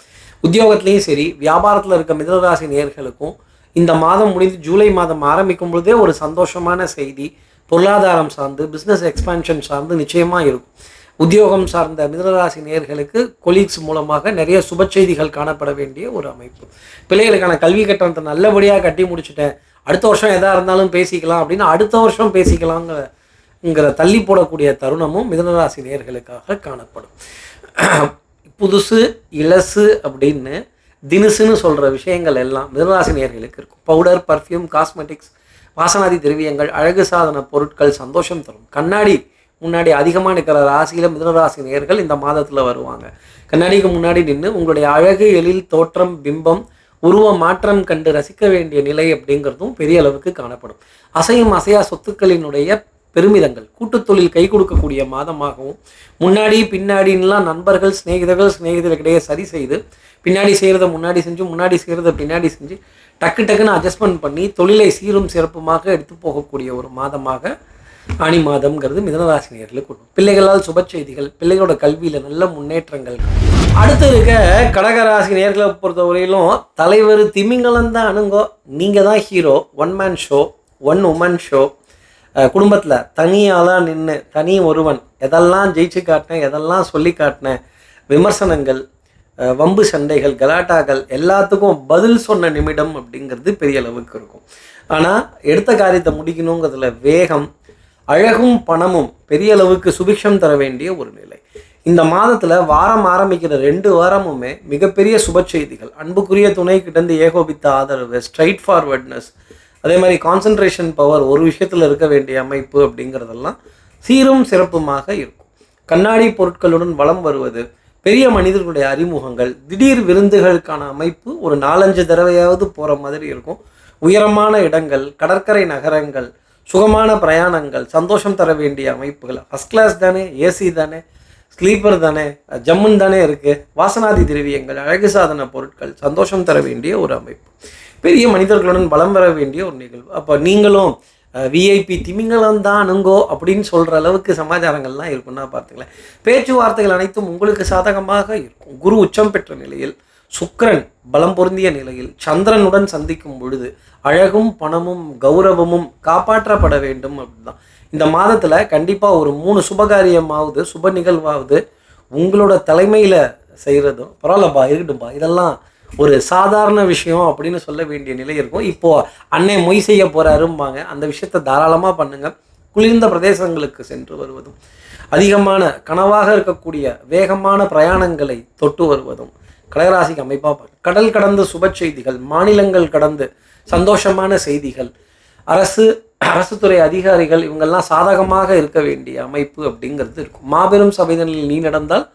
உத்தியோகத்துலேயும் சரி, வியாபாரத்தில் இருக்க மிதுனராசி நேயர்களுக்கும் இந்த மாதம் முடிந்து ஜூலை மாதம் ஆரம்பிக்கும் பொழுதே ஒரு சந்தோஷமான செய்தி பொருளாதாரம் சார்ந்து, பிஸ்னஸ் எக்ஸ்பான்ஷன் சார்ந்து நிச்சயமாக இருக்கும். உத்தியோகம் சார்ந்த மிதுனராசி நேயர்களுக்கு கொலீக்ஸ் மூலமாக நிறைய சுப செய்திகள் காணப்பட வேண்டிய ஒரு அமைப்பு. பிள்ளைகளுக்கான கல்வி கட்டணத்தை நல்லபடியாக கட்டி முடிச்சுட்டேன், அடுத்த வருஷம் எதாக இருந்தாலும் பேசிக்கலாம் அப்படின்னு அடுத்த வருஷம் பேசிக்கலாங்கிற தள்ளி போடக்கூடிய தருணமும் மிதுனராசி நேயர்களுக்காக காணப்படும். புதுசு இலசு அப்படின்னு தினுசுன்னு சொல்கிற விஷயங்கள் எல்லாம் மிதுனராசி நேயர்களுக்கு இருக்கும். பவுடர், பர்ஃப்யூம், காஸ்மெட்டிக்ஸ், வாசனாதி திரவியங்கள், அழகு சாதன பொருட்கள் சந்தோஷம் தரும். கண்ணாடி முன்னாடி அதிகமாக நிற்கிற ராசியில் மிதுனராசி நேயர்கள் இந்த மாதத்தில் வருவாங்க. கண்ணாடிக்கு முன்னாடி நின்று உங்களுடைய அழகு, எழில், தோற்றம், பிம்பம், உருவ மாற்றம் கண்டு ரசிக்க வேண்டிய நிலை அப்படிங்கிறதும் பெரிய அளவுக்கு காணப்படும். அசையும் அசையா சொத்துக்களினுடைய பெருமிதங்கள், கூட்டுத் தொழில் கை கொடுக்கக்கூடிய மாதமாகவும், முன்னாடி பின்னாடின்லாம் நண்பர்கள், சிநேகிதர்களிடையே சரி செய்து பின்னாடி செய்கிறத முன்னாடி செஞ்சு, முன்னாடி செய்கிறத பின்னாடி செஞ்சு டக்குன்னு அட்ஜஸ்ட்மெண்ட் பண்ணி தொழிலை சீரும் சிறப்புமாக எடுத்து போகக்கூடிய ஒரு மாதமாக ஆனி மாதம்ங்கிறது மிதுனராசி நேயர்களுக்கு உண்டு. பிள்ளைகளால் சுப செய்திகள், பிள்ளைகளோட கல்வியில் நல்ல முன்னேற்றங்கள். அடுத்து இருக்க கடகராசி நேயர்களை பொறுத்தவரையிலும் தலைவர் திமிங்கலம் தான் அணுங்கோ, நீங்கள் தான் hero, one man show, one woman show. குடும்பத்தில் தனியாலாம் நின்று தனி ஒருவன் எதெல்லாம் ஜெயிச்சு காட்டினேன், எதெல்லாம் சொல்லி காட்டினேன், விமர்சனங்கள், வம்பு சண்டைகள், கலாட்டாக்கள் எல்லாத்துக்கும் பதில் சொன்ன நிமிடம் அப்படிங்கிறது பெரிய அளவுக்கு இருக்கும். ஆனால் எடுத்த காரியத்தை முடிக்கணுங்கிறதுல வேகம், அழகும் பணமும் பெரிய அளவுக்கு சுபிக்ஷம் தர வேண்டிய ஒரு நிலை. இந்த மாதத்தில் வாரம் ஆரம்பிக்கிற 2 வாரமுமே மிகப்பெரிய சுப செய்திகள், அன்புக்குரிய துணை கிட்டேருந்து ஏகோபித்த ஆதரவு, ஸ்ட்ரைட் ஃபார்வர்ட்னஸ், அதே மாதிரி கான்சன்ட்ரேஷன் பவர், ஒரு விஷயத்தில் இருக்க வேண்டிய அமைப்பு அப்படிங்கிறதெல்லாம் சீரும் சிறப்புமாக இருக்கும். கண்ணாடி பொருட்களுடன் வலம் வருவது, பெரிய மனிதர்களுடைய அறிமுகங்கள், திடீர் விருந்துகளுக்கான அமைப்பு ஒரு 4-5 தடவையாவது போகிற மாதிரி இருக்கும். உயரமான இடங்கள், கடற்கரை நகரங்கள், சுகமான பிரயாணங்கள், சந்தோஷம் தர வேண்டிய அமைப்புகள். ஃபஸ்ட் கிளாஸ் தானே, ஏசி தானே, ஸ்லீப்பர் தானே, ஜம்முன் தானே இருக்குது. வாசனாதி திரவியங்கள், அழகு சாதன பொருட்கள் சந்தோஷம் தர வேண்டிய ஒரு அமைப்பு. பெரிய மனிதர்களுடன் பலம் வர வேண்டிய ஒரு நிகழ்வு. அப்போ நீங்களும் விஐபி திமிங்கலம் தான் அணுங்கோ அப்படின்னு சொல்கிற அளவுக்கு சமாச்சாரங்கள்லாம் இருக்குன்னா பார்த்துங்களேன். பேச்சுவார்த்தைகள் அனைத்தும் உங்களுக்கு சாதகமாக இருக்கும். குரு உச்சம் பெற்ற நிலையில், சுக்கிரன் பலம் பொருந்திய நிலையில், சந்திரனுடன் சந்திக்கும் பொழுது அழகும் பணமும் கௌரவமும் காப்பாற்றப்பட வேண்டும் அப்படிதான். இந்த மாதத்தில் கண்டிப்பாக ஒரு 3 சுபகாரியமாவது, சுப நிகழ்வாவது உங்களோட தலைமையில் செய்கிறதும் பரவாயில்லப்பா, இருக்கட்டும்பா, இதெல்லாம் ஒரு சாதாரண விஷயம் அப்படின்னு சொல்ல வேண்டிய நிலை இருக்கும். இப்போது அன்னை மொய் செய்ய போகிறாரும்பாங்க, அந்த விஷயத்தை தாராளமாக பண்ணுங்கள். குளிர்ந்த பிரதேசங்களுக்கு சென்று வருவதும், அதிகமான கனவாக இருக்கக்கூடிய வேகமான பிரயாணங்களை தொட்டு வருவதும் கடகராசிக்கு அமைப்பாக பார்க்க. கடல் கடந்து சுப செய்திகள், மாநிலங்கள் கடந்து சந்தோஷமான செய்திகள், அரசு துறை அதிகாரிகள் இவங்கெல்லாம் சாதகமாக இருக்க வேண்டிய அமைப்பு அப்படிங்கிறது இருக்கும். மாபெரும் சபைதனில் நீ நடந்தால்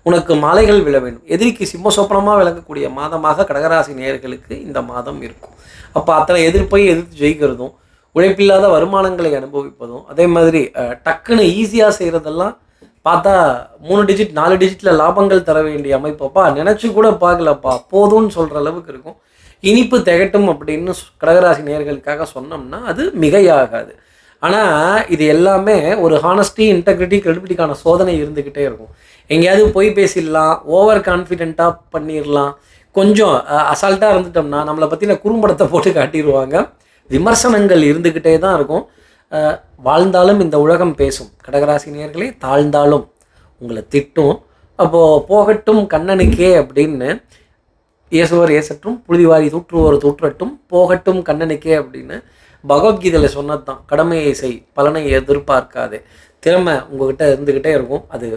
உனக்கு மாலைகள் விழ வேண்டும். எதிரிக்கு சிம்மசோப்பனமாக விளங்கக்கூடிய மாதமாக கடகராசி நேயர்களுக்கு இந்த மாதம் இருக்கும். அப்போ அத்தனை எதிர்ப்பை எதிர்த்து ஜெயிக்கிறதும், உழைப்பில்லாத வருமானங்களை அனுபவிப்பதும், அதே மாதிரி டக்குன்னு ஈஸியாக செய்கிறதெல்லாம் பார்த்தா 3 டிஜிட் 4 டிஜிட்டில் லாபங்கள் தர வேண்டிய அமைப்பப்பா நினச்சி கூட பார்க்கலப்பா போதும்னு சொல்கிற அளவுக்கு இருக்கும். இனிப்பு திகட்டும் அப்படின்னு கடகராசி நேயர்களுக்காக சொன்னோம்னா அது மிகையாகாது. ஆனால் இது எல்லாமே ஒரு ஹானஸ்டி, இன்டெகிரிட்டி, கிரெடிபிலிட்டிக்கான சோதனை இருந்துக்கிட்டே இருக்கும். எங்கேயாவது போய் பேசிடலாம், ஓவர் கான்ஃபிடென்ட்டாக பண்ணிடலாம், கொஞ்சம் அசால்ட்டாக இருந்துட்டோம்னா நம்மளை பற்றின குறும்படத்தை போட்டு காட்டிடுவாங்க. விமர்சனங்கள் இருந்துக்கிட்டே தான் இருக்கும். வாழ்ந்தாலும் இந்த உலகம் பேசும் கடகராசி நேயர்களே, தாழ்ந்தாலும் உங்களை திட்டும். அப்போது போகட்டும் கண்ணனுக்கே அப்படின்னு ஏசுவர் ஏசற்றும், புழுதிவாரி தூற்றுவோர் தூற்றட்டும், போகட்டும் கண்ணனுக்கே அப்படின்னு பகவத்கீதையில் சொன்னது தான். கடமையை செய், பலனை எதிர்பார்க்காதே. திறமை உங்ககிட்ட இருந்துக்கிட்டே இருக்கும். அது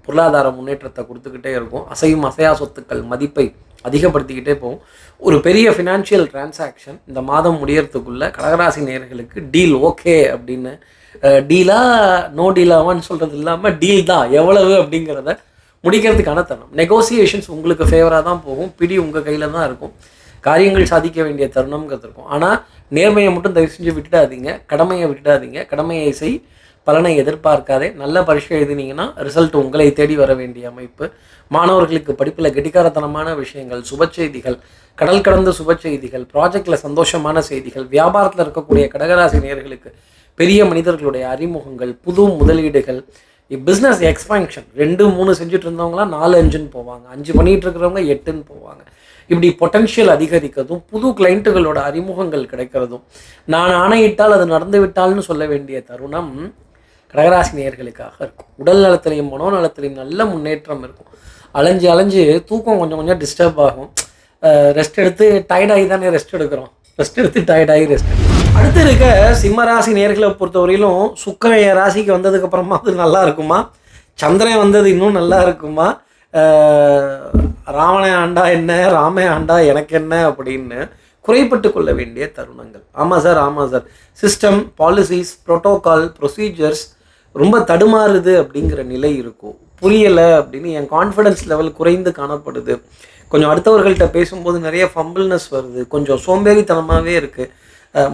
பொருளாதார முன்னேற்றத்தை கொடுத்துக்கிட்டே இருக்கும். அசையும் அசையா சொத்துக்கள் மதிப்பை அதிகப்படுத்திக்கிட்டே போகும். ஒரு பெரிய ஃபினான்ஷியல் டிரான்சாக்ஷன் இந்த மாதம் முடியறதுக்குள்ளே கடகராசி நேயர்களுக்கு டீல் ஓகே அப்படின்னு, டீலா நோ டீலாவான்னு சொல்கிறது இல்லாமல் டீல் தான் எவ்வளவு அப்படிங்கிறத முடிக்கிறதுக்கான தருணம். நெகோசியேஷன்ஸ் உங்களுக்கு ஃபேவராக தான் போகும். பிடி உங்கள் கையில் தான் இருக்கும். காரியங்கள் சாதிக்க வேண்டிய தருணம்ங்கிறது இருக்கும். ஆனால் நேர்மையை மட்டும் தயவு செஞ்சு விட்டுடாதீங்க, கடமையை விட்டுடாதீங்க. கடமையை செய், பலனை எதிர்பார்க்காதே. நல்ல பரீட்சை எழுதினீங்கன்னா ரிசல்ட் உங்களை தேடி வர வேண்டிய அமைப்பு. மாணவர்களுக்கு படிப்பில் கெட்டிக்காரத்தனமான விஷயங்கள், சுப செய்திகள், கடல் கடந்த சுப செய்திகள், ப்ராஜெக்டில் சந்தோஷமான செய்திகள், வியாபாரத்தில் இருக்கக்கூடிய கடகராசி நேயர்களுக்கு பெரிய மனிதர்களுடைய அறிமுகங்கள், புது முதலீடுகள், பிஸ்னஸ் எக்ஸ்பான்ஷன். 2-3 செஞ்சுட்டு இருந்தவங்களாம் 4-5ன்னு போவாங்க, 5 பண்ணிகிட்டு இருக்கிறவங்க 8ன்னு போவாங்க. இப்படி பொட்டன்ஷியல் அதிகரிக்கிறதும், புது கிளைண்ட்டுகளோட அறிமுகங்கள் கிடைக்கிறதும், நான் ஆணையிட்டால் அது நடந்து விட்டால்னு சொல்ல வேண்டிய தருணம் கடகராசி நேயர்களுக்காக இருக்கும். உடல் நலத்திலையும் மனோநலத்திலையும் நல்ல முன்னேற்றம் இருக்கும். அலைஞ்சு தூக்கம் கொஞ்சம் டிஸ்டர்ப் ஆகும். ரெஸ்ட் எடுத்து டயர்டாகி தானே ரெஸ்ட் எடுக்கிறோம், ரெஸ்ட் எடுத்து டயர்டாகி ரெஸ்ட். அடுத்து இருக்க சிம்மராசி நேயர்களை பொறுத்தவரையிலும் சுக்கிரன் என் ராசிக்கு வந்ததுக்கப்புறமா அது நல்லா இருக்குமா, சந்திரன் வந்தது இன்னும் நல்லா இருக்குமா, ராவணை ஆண்டா என்ன, ராமே ஆண்டா எனக்கு என்ன அப்படின்னு குறைப்பட்டு கொள்ள வேண்டிய தருணங்கள். ஆமாம் சார், ஆமாம் sir, system, policies, protocol, procedures ரொம்ப தடுமாறுது அப்படிங்கிற நிலை இருக்கும். புரியலை அப்படின்னு என் கான்ஃபிடன்ஸ் லெவல் குறைந்து காணப்படுது. கொஞ்சம் அடுத்தவர்கள்ட்ட பேசும்போது நிறைய ஃபம்பிள்னஸ் வருது, கொஞ்சம் சோம்பேறித்தனமாகவே இருக்குது,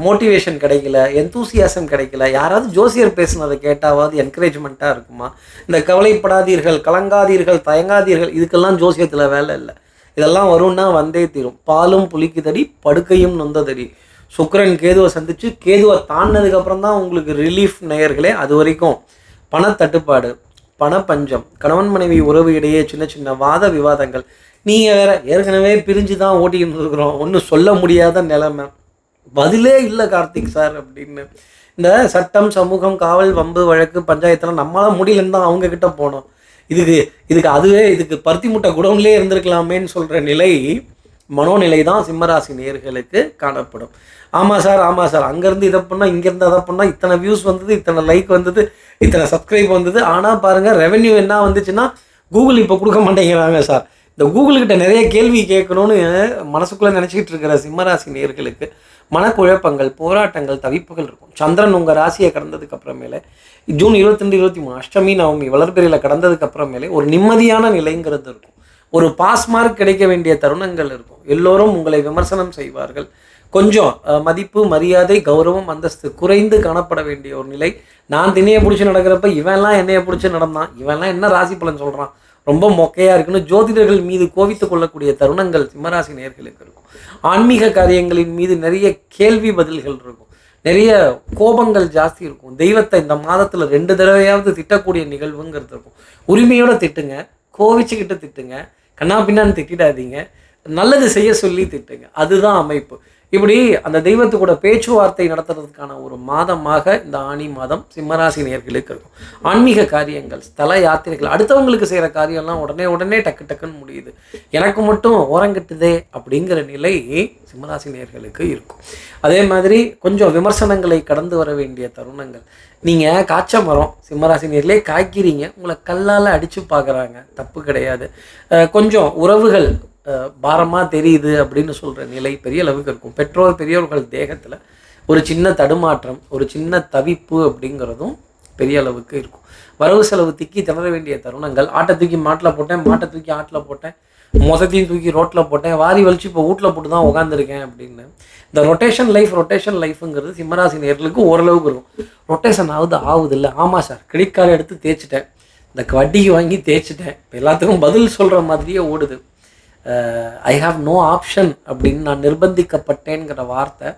மோட்டிவேஷன் கிடைக்கல, எந்தூசியாசம் கிடைக்கல, யாராவது ஜோசியர் பேசுனதை கேட்டாவது என்கரேஜ்மெண்ட்டாக இருக்குமா? இந்த கவலைப்படாதீர்கள், கலங்காதீர்கள், தயங்காதீர்கள், இதுக்கெல்லாம் ஜோசியத்தில் வேலை இல்லை. இதெல்லாம் வரும்னா வந்தே தீரும். பாலும் புளிக்குதடி, படுக்கையும் நொந்ததடி. சுக்கிரன் கேதுவை சந்தித்து கேதுவை தாண்டினதுக்கப்புறம் தான் உங்களுக்கு ரிலீஃப் நேயர்களே. அது வரைக்கும் பணத்தட்டுப்பாடு, பணப்பஞ்சம், கணவன் மனைவி உறவு இடையே சின்ன சின்ன வாத விவாதங்கள். நீங்கள் வேற ஏற்கனவே பிரிஞ்சு தான் ஓட்டிக்கிட்டு இருக்கிறோம், ஒன்றும் சொல்ல முடியாத நிலைமை, பதிலே இல்லை கார்த்திக் சார் அப்படின்னு. இந்த சட்டம், சமூகம், காவல், வம்பு, வழக்கு, பஞ்சாயத்தெல்லாம் நம்மளால் முடியலன்னு தான் அவங்கக்கிட்ட போனோம். இதுக்கு பருத்தி முட்டை குடோன்லேயே இருந்திருக்கலாமேன்னு சொல்கிற நிலை, மனோநிலை தான் சிம்மராசி நேயர்களுக்கு காணப்படும். ஆமாம் சார், ஆமாம் சார், அங்கேருந்து இதை பண்ணால், இங்கேருந்து அதை பண்ணால், இத்தனை வியூஸ் வந்தது, இத்தனை லைக் வந்தது, இத்தனை சப்ஸ்கிரைப் வந்தது. ஆனால் பாருங்கள், ரெவென்யூ என்ன வந்துச்சுன்னா கூகுள் இப்போ கொடுக்க மாட்டேங்கிறாங்க சார். இந்த கூகுள்கிட்ட நிறைய கேள்வி கேட்கணும்னு மனசுக்குள்ளே நினச்சிக்கிட்டு இருக்கிற சிம்மராசி நேயர்களுக்கு மனக்குழப்பங்கள், போராட்டங்கள், தவிப்புகள் இருக்கும். சந்திரன் உங்கள் ராசியை கடந்ததுக்கு அப்புறமேலே ஜூன் 22, 23 அஷ்டமி நவமி வளர்பிறையில் கடந்ததுக்கு அப்புறமேலே ஒரு நிம்மதியான நிலைங்கிறது இருக்கும். ஒரு பாஸ் மார்க் கிடைக்க வேண்டிய தருணங்கள் இருக்கும். எல்லோரும் உங்களை விமர்சனம் செய்வார்கள். கொஞ்சம் மதிப்பு, மரியாதை, கௌரவம், அந்தஸ்து குறைந்து காணப்பட வேண்டிய ஒரு நிலை. நான் திணையை பிடிச்சி நடக்கிறப்ப இவன்லாம் என்னையை பிடிச்சி நடந்தான், இவன்லாம் என்ன ராசி பலன் சொல்கிறான், ரொம்ப மொக்கையாக இருக்குன்னு ஜோதிடர்கள் மீது கோவித்து கொள்ளக்கூடிய தருணங்கள் சிம்மராசி நேயர்களுக்கு இருக்கும். ஆன்மீக காரியங்களின் மீது நிறைய கேள்வி பதில்கள் இருக்கும், நிறைய கோபங்கள் ஜாஸ்தி இருக்கும். தெய்வத்தை இந்த மாதத்தில் 2 தடவையாவது திட்டக்கூடிய நிகழ்வுங்கிறது இருக்கும். உரிமையோடு திட்டுங்க, கோவிச்சுக்கிட்டு திட்டுங்க, கண்ணா பின்னான்னு திட்டிடாதீங்க, நல்லது செய்ய சொல்லி திட்டுங்க. அதுதான் அமைப்பு. இப்படி அந்த தெய்வத்து கூட பேச்சுவார்த்தை நடத்துறதுக்கான ஒரு மாதமாக இந்த ஆனி மாதம் சிம்மராசி நேயர்களுக்கு இருக்கும். ஆன்மீக காரியங்கள், ஸ்தல யாத்திரைகள், அடுத்தவங்களுக்கு செய்கிற காரியம்லாம் உடனே டக்கு டக்குன்னு முடியுது, எனக்கு மட்டும் ஓரங்கட்டுதே அப்படிங்கிற நிலை சிம்மராசி நேயர்களுக்கு இருக்கும். அதே மாதிரி கொஞ்சம் விமர்சனங்களை கடந்து வர வேண்டிய தருணங்கள். நீங்கள் காய்ச்ச மரம், சிம்மராசி நேயர்களே காய்க்கிறீங்க, உங்களை கல்லால் அடித்து பார்க்குறாங்க, தப்பு கிடையாது. கொஞ்சம் உறவுகள் பாரமாக தெரியுது அப்படின்னு சொல்கிற நிலை பெரிய அளவுக்கு இருக்கும். பெரியோர்கள் தேகத்தில் ஒரு சின்ன தடுமாற்றம், ஒரு சின்ன தவிப்பு அப்படிங்கிறதும் பெரிய அளவுக்கு இருக்கும். வரவு செலவு திக்கி திணற வேண்டிய தருணங்கள். ஆட்டை தூக்கி மாட்டில் போட்டேன், மாட்டை தூக்கி ஆட்டில் போட்டேன், மொத்தத்தையும் தூக்கி ரோட்டில் போட்டேன், வாரி வலிச்சு இப்போ வீட்டில் போட்டு தான் உட்காந்துருக்கேன் அப்படின்னு. இந்த ரொட்டேஷன் லைஃப்ங்கிறது சிம்மராசி நேயர்களுக்கு ஓரளவுக்கு இருக்கும். ரொட்டேஷன் ஆகுது இல்லை? ஆமாம் சார், கிரெடிட் கார்டு எடுத்து தேய்ச்சிட்டேன், இந்த வட்டிக்கு வாங்கி தேய்ச்சிட்டேன், இப்போ எல்லாத்துக்கும் பதில் சொல்கிற மாதிரியே ஓடுது. ஐ ஹாவ் நோ ஆப்ஷன் அப்படின்னு நான் நிர்பந்திக்கப்பட்டேங்கிற வார்த்தை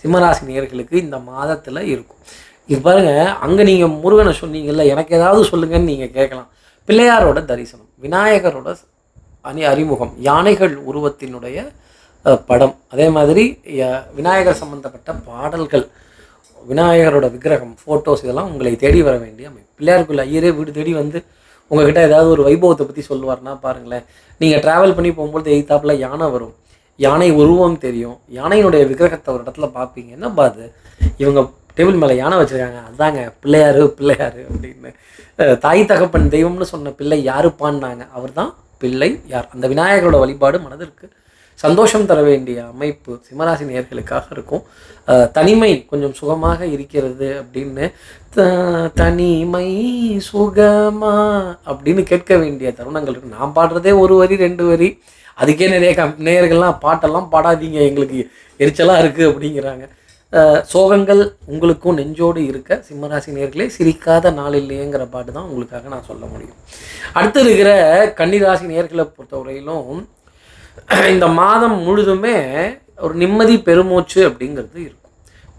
சிம்மராசி நேயர்களுக்கு இந்த மாதத்தில் இருக்கும். இது பாருங்கள், அங்கே நீங்கள் முருகனை சொன்னீங்கல்ல, எனக்கு ஏதாவது சொல்லுங்கன்னு நீங்கள் கேட்கலாம். பிள்ளையாரோட தரிசனம், விநாயகரோட அறிமுகம், யானைகள் உருவத்தினுடைய படம், அதே மாதிரி விநாயகர் சம்பந்தப்பட்ட பாடல்கள், விநாயகரோட விக்கிரகம், ஃபோட்டோஸ், இதெல்லாம் உங்களை தேடி வர வேண்டிய அமைப்பு. பிள்ளையாருக்குள்ள ஐயரே வீடு தேடி வந்து உங்கள்கிட்ட ஏதாவது ஒரு வைபவத்தை பற்றி சொல்லுவார்னா பாருங்களேன். நீங்கள் ட்ராவல் பண்ணி போகும்போது எய்த்தாப்பில் யானை வரும், யானை உருவம் தெரியும், யானையினுடைய விக்கிரகத்தை ஒரு இடத்துல பார்ப்பீங்க, என்ன பாது இவங்க டேபிள் மேலே யானை வச்சுருக்காங்க, அதாங்க பிள்ளையார் அப்படின்னு. தாய் தகப்பன் தெய்வம்னு சொன்ன பிள்ளை யாருப்பான்னாங்க, அவர் தான் பிள்ளை யார். அந்த விநாயகரோட வழிபாடு மனதிற்கு சந்தோஷம் தர வேண்டிய அமைப்பு சிம்மராசி நேயர்களுக்காக இருக்கும். தனிமை கொஞ்சம் சுகமாக இருக்கிறது அப்படின்னு, தனிமை சுகமா அப்படின்னு கேட்க வேண்டிய தருணங்கள் இருக்கு. நான் பாடுறதே 1 வரி 2 வரி, அதுக்கே நிறைய நேயர்கள்லாம் பாட்டெல்லாம் பாடாதீங்க, எங்களுக்கு எரிச்சலாக இருக்குது அப்படிங்கிறாங்க. சோகங்கள் உங்களுக்கும் நெஞ்சோடு இருக்க சிம்மராசி நேயர்களே, சிரிக்காத நாள் இல்லையேங்கிற பாட்டு தான் உங்களுக்காக நான் சொல்ல முடியும். அடுத்து இருக்கிற கன்னிராசி நேயர்களை பொறுத்தவரையிலும் இந்த மாதம் முழுதுமே ஒரு நிம்மதி, பெருமூச்சு அப்படிங்கிறது இருக்கும்.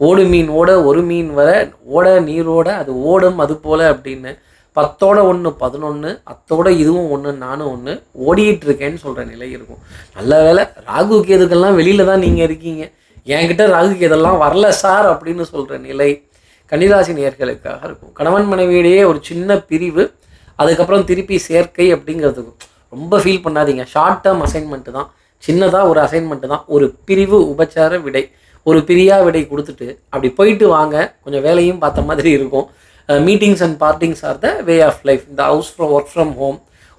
ஓடு மீன் ஓட ஒரு மீன் வர, ஓட நீரோட அது ஓடும் அது போல் அப்படின்னு 10ஓட 1 11, அத்தோட இதுவும் 1 நானும் 1 ஓடிக்கிட்டு இருக்கேன்னு சொல்கிற நிலை இருக்கும். நல்ல வேலை ராகு கேதுக்கெல்லாம் வெளியில் தான் நீங்கள் இருக்கீங்க, என்கிட்ட ராகு கேதெல்லாம் வரல சார் அப்படின்னு சொல்கிற நிலை கன்னிராசி நேயர்களுக்காக இருக்கும். கணவன் மனைவியிடையே ஒரு சின்ன பிரிவு, அதுக்கப்புறம் திருப்பி சேர்க்கை அப்படிங்கிறதுக்கும் ரொம்ப ஃபீல் பண்ணாதீங்க. ஷார்ட் டேர்ம் அசைன்மெண்ட்டு தான், சின்னதாக ஒரு அசைன்மெண்ட்டு தான், ஒரு பிரிவு உபச்சார விடை, ஒரு பிரியா விடை கொடுத்துட்டு அப்படி போயிட்டு வாங்க, கொஞ்சம் வேலையும் பார்த்த மாதிரி இருக்கும். Meetings and partings are the way of life. இந்த house from work from home,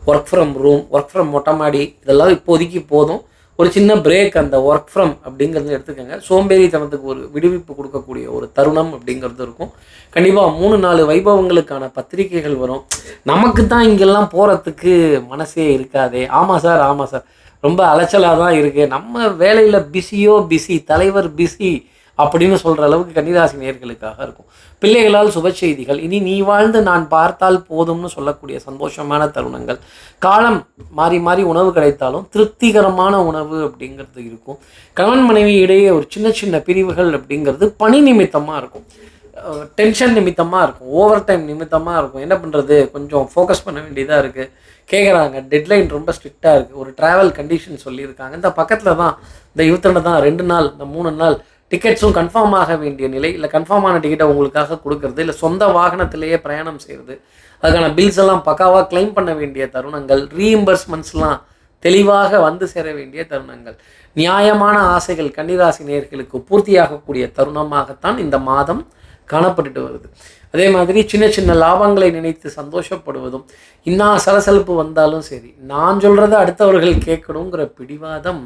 work from room, work from மொட்டை மாடி, இதெல்லாம் இப்போதைக்கு போதும். ஒரு சின்ன பிரேக் அந்த ஒர்க் ஃப்ரம் அப்படிங்கிறது எடுத்துக்கோங்க. சோம்பேறித்தனத்துக்கு ஒரு விடுவிப்பு கொடுக்கக்கூடிய ஒரு தருணம் அப்படிங்கிறது இருக்கும். கண்டிப்பாக 3-4 வைபவங்களுக்கான பத்திரிகைகள் வரும். நமக்கு தான் இங்கெல்லாம் போகிறதுக்கு மனசே இருக்காதே. ஆமாம் சார், ஆமாம் சார், ரொம்ப அலைச்சலாக தான் இருக்குது, நம்ம வேலையில் பிஸி, தலைவர் பிஸி அப்படின்னு சொல்கிற அளவுக்கு கன்னிராசி நேயர்களுக்காக இருக்கும். பிள்ளைகளால் சுப செய்திகள், இனி நீ வாழ்ந்து நான் பார்த்தால் போதும்னு சொல்லக்கூடிய சந்தோஷமான தருணங்கள். காலம் மாறி மாறி உணவு கிடைத்தாலும் திருப்திகரமான உணவு அப்படிங்கிறது இருக்கும். கணவன் மனைவி இடையே ஒரு சின்ன சின்ன பிரிவுகள் அப்படிங்கிறது பணி நிமித்தமாக இருக்கும், டென்ஷன் நிமித்தமாக இருக்கும், ஓவர் டைம் நிமித்தமாக இருக்கும். என்ன பண்ணுறது, கொஞ்சம் ஃபோக்கஸ் பண்ண வேண்டியதாக இருக்குது. கேட்குறாங்க, டெட்லைன் ரொம்ப ஸ்ட்ரிக்டாக இருக்குது, ஒரு ட்ராவல் கண்டிஷன் சொல்லியிருக்காங்க, இந்த பக்கத்தில் தான், இந்த யுவத்தனை தான் 2 நாள், இந்த 3 நாள் டிக்கெட்ஸும் கன்ஃபார்ம் ஆக வேண்டிய நிலை, இல்லை கன்ஃபார்மான டிக்கெட்டை உங்களுக்காக கொடுக்கறது, இல்லை சொந்த வாகனத்திலேயே பிரயாணம் செய்கிறது, அதுக்கான பில்ஸ் எல்லாம் பக்காவாக கிளைம் பண்ண வேண்டிய தருணங்கள், ரீஇம்பர்ஸ்மெண்ட்ஸ்லாம் தெளிவாக வந்து சேர வேண்டிய தருணங்கள், நியாயமான ஆசைகள் கன்னிராசி நேயர்களுக்கு பூர்த்தியாகக்கூடிய தருணமாகத்தான் இந்த மாதம் காணப்பட்டுட்டு வருது. அதே மாதிரி சின்ன சின்ன லாபங்களை நினைத்து சந்தோஷப்படுவதும், இன்னும் சலசலப்பு வந்தாலும் சரி, நான் சொல்கிறத அடுத்தவர்கள் கேட்கணுங்கிற பிடிவாதம்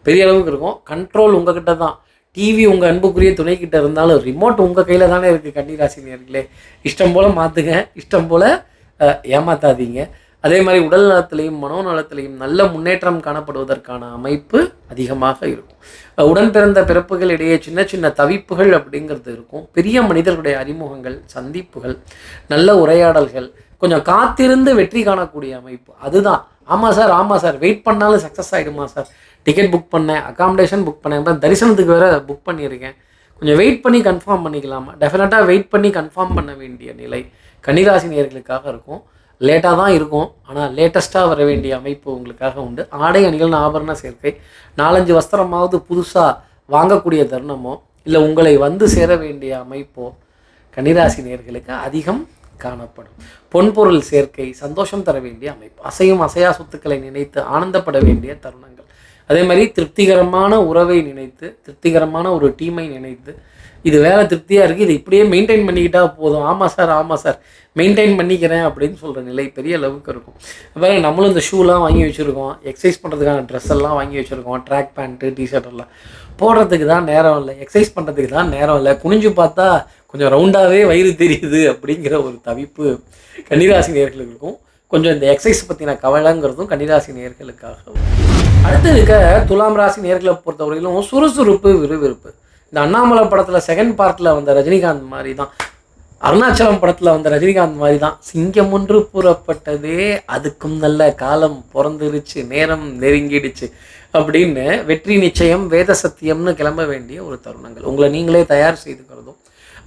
பெரிய அளவுக்கு இருக்கும். கண்ட்ரோல் உங்ககிட்ட தான். டிவி உங்கள் அன்புக்குரிய துணைக்கிட்ட இருந்தாலும் ரிமோட் உங்கள் கையில் தானே இருக்குது கன்னிராசி நேயர்களே. இஷ்டம் போல் மாற்றுங்க, இஷ்டம் போல் ஏமாத்தாதீங்க. அதே மாதிரி உடல் நலத்திலையும் மனோநலத்திலையும் நல்ல முன்னேற்றம் காணப்படுவதற்கான அமைப்பு அதிகமாக இருக்கும். உடன் பிறந்த பிறப்புகள் இடையே சின்ன சின்ன தவிப்புகள் அப்படிங்கிறது இருக்கும். பெரிய மனிதர்களுடைய அறிமுகங்கள், சந்திப்புகள், நல்ல உரையாடல்கள், கொஞ்சம் காத்திருந்து வெற்றி காணக்கூடிய அமைப்பு. அதுதான். ஆமாம் சார், ஆமாம் சார், வெயிட் பண்ணாலும் சக்ஸஸ் ஆகிடுமா சார், டிக்கெட் புக் பண்ணேன், அகாமடேஷன் புக் பண்ணேன், இப்போ தரிசனத்துக்கு வேறு புக் பண்ணியிருக்கேன், கொஞ்சம் வெயிட் பண்ணி கன்ஃபார்ம் பண்ணிக்கலாமா? டெஃபினட்டாக வெயிட் பண்ணி கன்ஃபார்ம் பண்ண வேண்டிய நிலை கன்னிராசி நேயர்களுக்காக இருக்கும். லேட்டாக தான் இருக்கும், ஆனால் லேட்டஸ்ட்டாக வர வேண்டிய அமைப்பு உங்களுக்காக உண்டு. ஆடை அணிகள் ஆபரண சேர்க்கை, 4-5 வஸ்திரமாவது புதுசாக வாங்கக்கூடிய தருணமோ, இல்லை உங்களை வந்து சேர வேண்டிய அமைப்போ கன்னிராசி நேயர்களுக்கு அதிகம் காணப்படும். பொன்பொருள் சேர்க்கை, சந்தோஷம் தர வேண்டிய அமைப்பு, அசையும் அசையா சொத்துக்களை நினைத்து ஆனந்தப்பட வேண்டிய தருணங்கள். அதே மாதிரி திருப்திகரமான உறவை நினைத்து, திருப்திகரமான ஒரு டீமை நினைத்து, இது வேலை திருப்தியாக இருக்குது, இது இப்படியே மெயின்டைன் பண்ணிக்கிட்டால் போதும், ஆமாம் சார், ஆமாம் சார், மெயின்டைன் பண்ணிக்கிறேன் அப்படின்னு சொல்கிற நிலை பெரிய அளவுக்கு இருக்கும். வேறு நம்மளும் இந்த ஷூலாம் வாங்கி வச்சுருக்கோம், எக்ஸசைஸ் பண்ணுறதுக்கான ட்ரெஸ் எல்லாம் வாங்கி வச்சுருக்கோம், ட்ராக் பேண்ட்டு, டிஷர்ட் எல்லாம் போடுறதுக்கு தான் நேரம் இல்லை, எக்ஸசைஸ் பண்ணுறதுக்கு தான் நேரம் இல்லை, குனிஞ்சு பார்த்தா கொஞ்சம் ரவுண்டாகவே வயிறு தெரியுது அப்படிங்கிற ஒரு தவிப்பு கன்னிராசி நேயர்களுக்கு இருக்கும். கொஞ்சம் இந்த எக்ஸசைஸ் பற்றின கவலைங்கிறதும் கன்னிராசி நேயர்களுக்காக. அடுத்து இருக்க துலாம் ராசி நேயர்களை பொறுத்தவரையிலும் சுறுசுறுப்பு, விறுவிறுப்பு. இந்த அண்ணாமலை படத்தில் செகண்ட் பார்ட்டில் வந்த ரஜினிகாந்த் மாதிரி தான், அருணாச்சலம் படத்தில் வந்த ரஜினிகாந்த் மாதிரி தான், சிங்கம் ஒன்று கூறப்பட்டதே, அதுக்கும் நல்ல காலம் பிறந்துருச்சு, நேரம் நெருங்கிடுச்சு அப்படின்னு வெற்றி நிச்சயம், வேத சத்தியம்னு கிளம்ப வேண்டிய ஒரு தருணங்கள். உங்களை நீங்களே தயார் செய்துக்கிறதும்,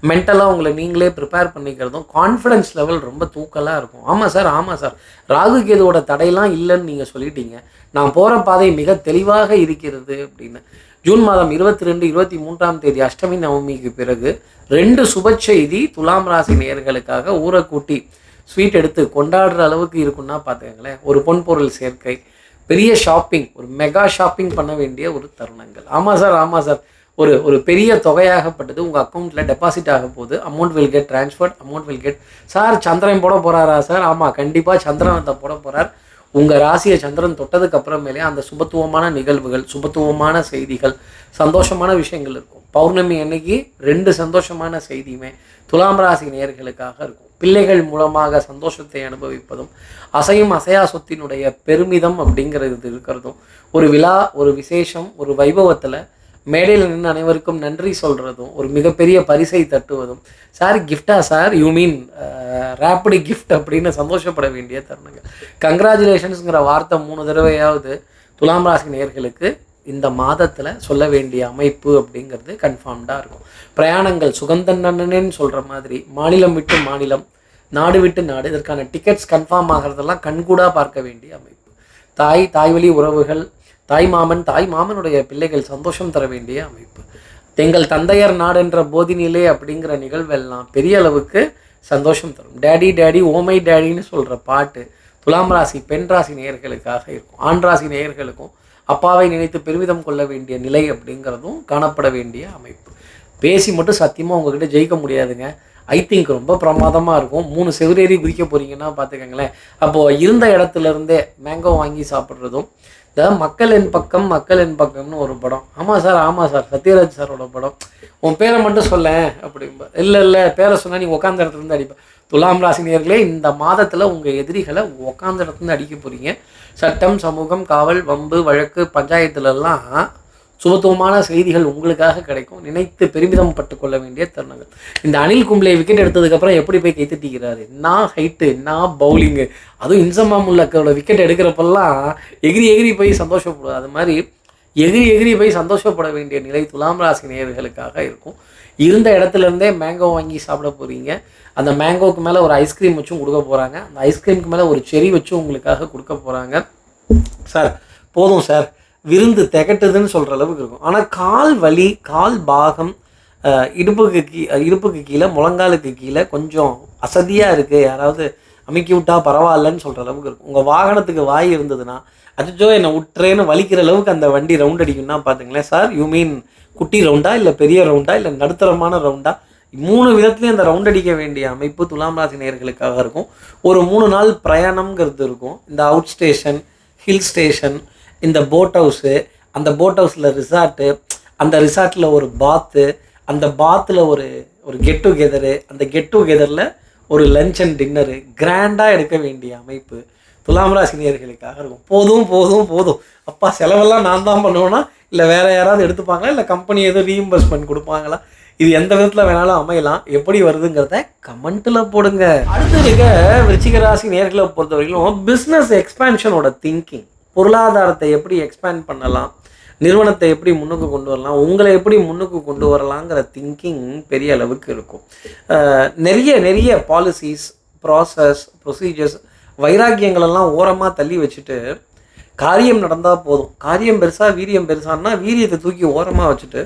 மென்டலாக உங்களை நீங்களே ப்ரிப்பேர் பண்ணிக்கிறதும், கான்ஃபிடன்ஸ் லெவல் ரொம்ப தூக்கலாக இருக்கும். ஆமாம் சார், ஆமாம் சார், ராகு கேதுவோட தடையெல்லாம் இல்லைன்னு நீங்கள் சொல்லிட்டீங்க, நான் போகிற பாதை மிக தெளிவாக இருக்கிறது அப்படின்னு. ஜூன் மாதம் 22, 23ஆம் தேதி அஷ்டமி நவமிக்கு பிறகு 2 சுப செய்தி துலாம் ராசி நேயர்களுக்காக ஊரை கூட்டி ஸ்வீட் எடுத்து கொண்டாடுற அளவுக்கு இருக்குன்னா பார்த்துக்கங்களேன். ஒரு பொன்பொருள் சேர்க்கை, பெரிய ஷாப்பிங், ஒரு மெகா ஷாப்பிங் பண்ண வேண்டிய ஒரு தருணங்கள். ஆமாம் சார், ஆமாம் சார், ஒரு பெரிய தொகையாகப்பட்டது உங்கள் அக்கௌண்ட்டில் டெபாசிட் ஆக போகுது, amount will get transferred, amount will get. Sir Chandran போட போகிறாரா சார்? ஆமாம், கண்டிப்பாக சந்திரனத்தை போட போகிறார். உங்கள் ராசியை சந்திரன் தொட்டதுக்கு அப்புறமேலே அந்த சுபத்துவமான நிகழ்வுகள், சுபத்துவமான செய்திகள், சந்தோஷமான விஷயங்கள் இருக்கும். பௌர்ணமி அன்னைக்கு 2 சந்தோஷமான செய்தியுமே துலாம் ராசி நேயர்களுக்காக இருக்கும். பிள்ளைகள் மூலமாக சந்தோஷத்தை அனுபவிப்பதும், அசையும் அசையா சொத்தினுடைய பெருமிதம் அப்படிங்கிறது இருக்கிறதும், ஒரு விழா, ஒரு விசேஷம், ஒரு வைபவத்தில் மேடையில் நின்று அனைவருக்கும் நன்றி சொல்கிறதும், ஒரு மிகப்பெரிய பரிசை தட்டுவதும், சார் கிஃப்டா sir, you mean wrapped gift அப்படின்னு சந்தோஷப்பட வேண்டிய தருணங்கள். கங்க்ராச்சுலேஷன்ஸுங்கிற வார்த்தை 3 தடவையாவது துலாம் ராசி நேயர்களுக்கு இந்த மாதத்தில் சொல்ல வேண்டிய அமைப்பு அப்படிங்கிறது கன்ஃபார்ம்டாக இருக்கும். பிரயாணங்கள் சுகந்தன்னன்னு சொல்கிற மாதிரி மாநிலம் விட்டு மாநிலம், நாடு விட்டு நாடு, இதற்கான டிக்கெட்ஸ் கன்ஃபார்ம் ஆகிறதெல்லாம் கண்கூடாக பார்க்க வேண்டிய அமைப்பு. தாய் வழி உறவுகள், தாய் மாமனுடைய பிள்ளைகள் சந்தோஷம் தர வேண்டிய அமைப்பு. எங்கள் தந்தையர் நாடென்ற போதினிலே அப்படிங்கிற நிகழ்வெல்லாம் பெரிய அளவுக்கு சந்தோஷம் தரும். டேடி ஓமை டேடின்னு சொல்கிற பாட்டு துலாம் ராசி பெண் ராசி நேயர்களுக்காக இருக்கும். ஆண் ராசி நேயர்களுக்கும் அப்பாவை நினைத்து பெருமிதம் கொள்ள வேண்டிய நிலை அப்படிங்கிறதும் காணப்பட வேண்டிய அமைப்பு. பேசி மட்டும் சத்தியமாக உங்ககிட்ட ஜெயிக்க முடியாதுங்க, ஐ திங்க் ரொம்ப பிரமாதமாக இருக்கும். 3 செவ்வரேறி குதிக்க போகிறீங்கன்னா பார்த்துக்கங்களேன். அப்போது இருந்த இடத்துல இருந்தே மேங்கோ வாங்கி சாப்பிட்றதும், இந்த மக்கள் என் பக்கம் மக்கள் என் பக்கம்னு ஒரு படம். ஆமாம் சார் சத்யராஜ் சாரோட படம். உன் பேரை மட்டும் சொல்ல அப்படின்பா. இல்லை பேரை சொன்னால் நீ உட்காந்த இடத்துலேருந்து அடிப்பேன். துலாம் ராசினியர்களே, இந்த மாதத்தில் உங்கள் எதிரிகளை உட்காந்த இடத்துலேருந்து அடிக்க போகிறீங்க. சட்டம், சமூகம், காவல், வம்பு, வழக்கு, பஞ்சாயத்துலலாம் சுபத்துவமான செய்திகள் உங்களுக்காக கிடைக்கும். நினைத்து பெருமிதம் பட்டு கொள்ள வேண்டிய தருணங்கள். இந்த அனில் கும்ப்ளே விக்கெட் எடுத்ததுக்கப்புறம் எப்படி போய் கைத்தட்டிக்கிறாரு, நான் ஹைட்டு, நான் பவுலிங்கு, அதுவும் இன்சமாமுல்லக்கோட விக்கெட் எடுக்கிறப்பெல்லாம் எகிரி போய் சந்தோஷப்படுது. அது மாதிரி எகிரி போய் சந்தோஷப்பட வேண்டிய நிலை துலாம் ராசி நேயர்களுக்காக இருக்கும். இருந்த இடத்துல இருந்தே மேங்கோ வாங்கி சாப்பிட போகிறீங்க. அந்த மேங்கோவுக்கு மேலே ஒரு ஐஸ்கிரீம் வச்சும் கொடுக்க போகிறாங்க. அந்த ஐஸ்கிரீமுக்கு மேலே ஒரு செரி வச்சும் உங்களுக்காக கொடுக்க போகிறாங்க. சார் போதும் சார், விருந்து திகட்டுதுன்னு சொல்கிற அளவுக்கு இருக்கும். ஆனால் கால் வலி, கால் பாகம், இடுப்புக்கு கீழே, முழங்காலுக்கு கீழே கொஞ்சம் அசதியாக இருக்குது, யாராவது அமுக்கி விட்டா பரவாயில்லன்னு சொல்கிற அளவுக்கு இருக்கும். உங்கள் வாகனத்துக்கு வாய் இருந்ததுன்னா, அச்சோ என்னை விட்டுறேன்னு வலிக்கிற அளவுக்கு அந்த வண்டி ரவுண்ட் அடிக்கும்னா பார்த்துங்களேன். சார் யூ மீன் குட்டி ரவுண்டா, இல்லை பெரிய ரவுண்டா, இல்லை நடுத்தரமான ரவுண்டா, 3 விதத்துலேயும் அந்த ரவுண்ட் அடிக்க வேண்டிய அமைப்பு துலாம் ராசி நேயர்களுக்காக இருக்கும். ஒரு 3 நாள் பிரயாணம்ங்கிறது இருக்கும். இந்த அவுட் ஸ்டேஷன், ஹில் ஸ்டேஷன், இந்த போட் ஹவுஸு, அந்த போட் ஹவுஸில் ரிசார்ட்டு, அந்த ரிசார்ட்டில் ஒரு பாத்து, அந்த பாத்தில் ஒரு கெட் டுகெதரு, அந்த கெட் டுகெதரில் ஒரு லஞ்ச் அண்ட் டின்னரு கிராண்டாக எடுக்க வேண்டிய அமைப்பு துலாம் ராசி நேயர்களுக்காக இருக்கும். போதும் அப்பா, செலவெல்லாம் நான் தான் பண்ணுவேன்னா, இல்லை வேறு யாராவது எடுத்துப்பாங்களா, இல்லை கம்பெனி எதுவும் ரீஇம்பர்ஸ்மெண்ட் கொடுப்பாங்களா? இது எந்த விதத்தில் வேணாலும் அமையலாம். எப்படி வருதுங்கிறத கமெண்ட்டில் போடுங்க. அடுத்து இருக்க விருச்சிக ராசி நேயர்களை பொறுத்தவரையிலும் பிஸ்னஸ் எக்ஸ்பேன்ஷனோட திங்கிங், பொருளாதாரத்தை எப்படி எக்ஸ்பேண்ட் பண்ணலாம், நிறுவனத்தை எப்படி முன்னுக்கு கொண்டு வரலாம், உங்களை எப்படி முன்னுக்கு கொண்டு வரலாங்கிற திங்கிங் பெரிய அளவுக்கு இருக்கும். நிறைய பாலிசிஸ், ப்ராசஸ், ப்ரொசீஜர்ஸ், வைராக்கியங்களெல்லாம் ஓரமாக தள்ளி வச்சுட்டு காரியம் நடந்தால் போதும். காரியம் பெருசா வீரியம் பெருசான்னா வீரியத்தை தூக்கி ஓரமாக வச்சுட்டு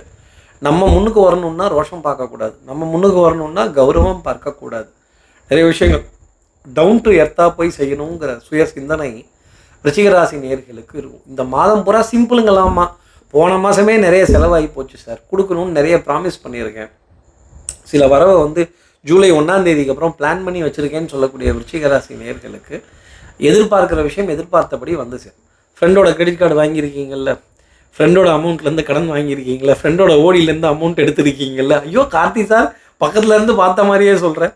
நம்ம முன்னுக்கு வரணுன்னா ரோஷம் பார்க்கக்கூடாது, நம்ம முன்னுக்கு வரணுன்னா கௌரவம் பார்க்கக்கூடாது. நிறைய விஷயங்கள் டவுன் டு எர்த்தாக போய் செய்யணுங்கிற சுய சிந்தனை ரிச்சிகராசி நேயர்களுக்கு இருக்கும். இந்த மாதம் பூரா சிம்பிளுங்களாமா. போன மாதமே நிறைய செலவாகி போச்சு சார், கொடுக்கணும்னு நிறைய ப்ராமிஸ் பண்ணியிருக்கேன், சில வரவை ஜூலை 1ஆம் தேதிக்கு அப்புறம் பிளான் பண்ணி வச்சுருக்கேன்னு சொல்லக்கூடிய விருச்சிகராசி நேயர்களுக்கு எதிர்பார்க்குற விஷயம் எதிர்பார்த்தபடி சார். ஃப்ரெண்டோட கிரெடிட் கார்டு வாங்கியிருக்கீங்கள்ல, ஃப்ரெண்டோட அமௌண்ட்லேருந்து கடன் வாங்கியிருக்கீங்களா, ஃப்ரெண்டோட ஓடியிலேருந்து அமௌண்ட் எடுத்துருக்கீங்கல்ல. ஐயோ கார்த்தி சார், பக்கத்துலேருந்து பார்த்த மாதிரியே சொல்கிறேன்.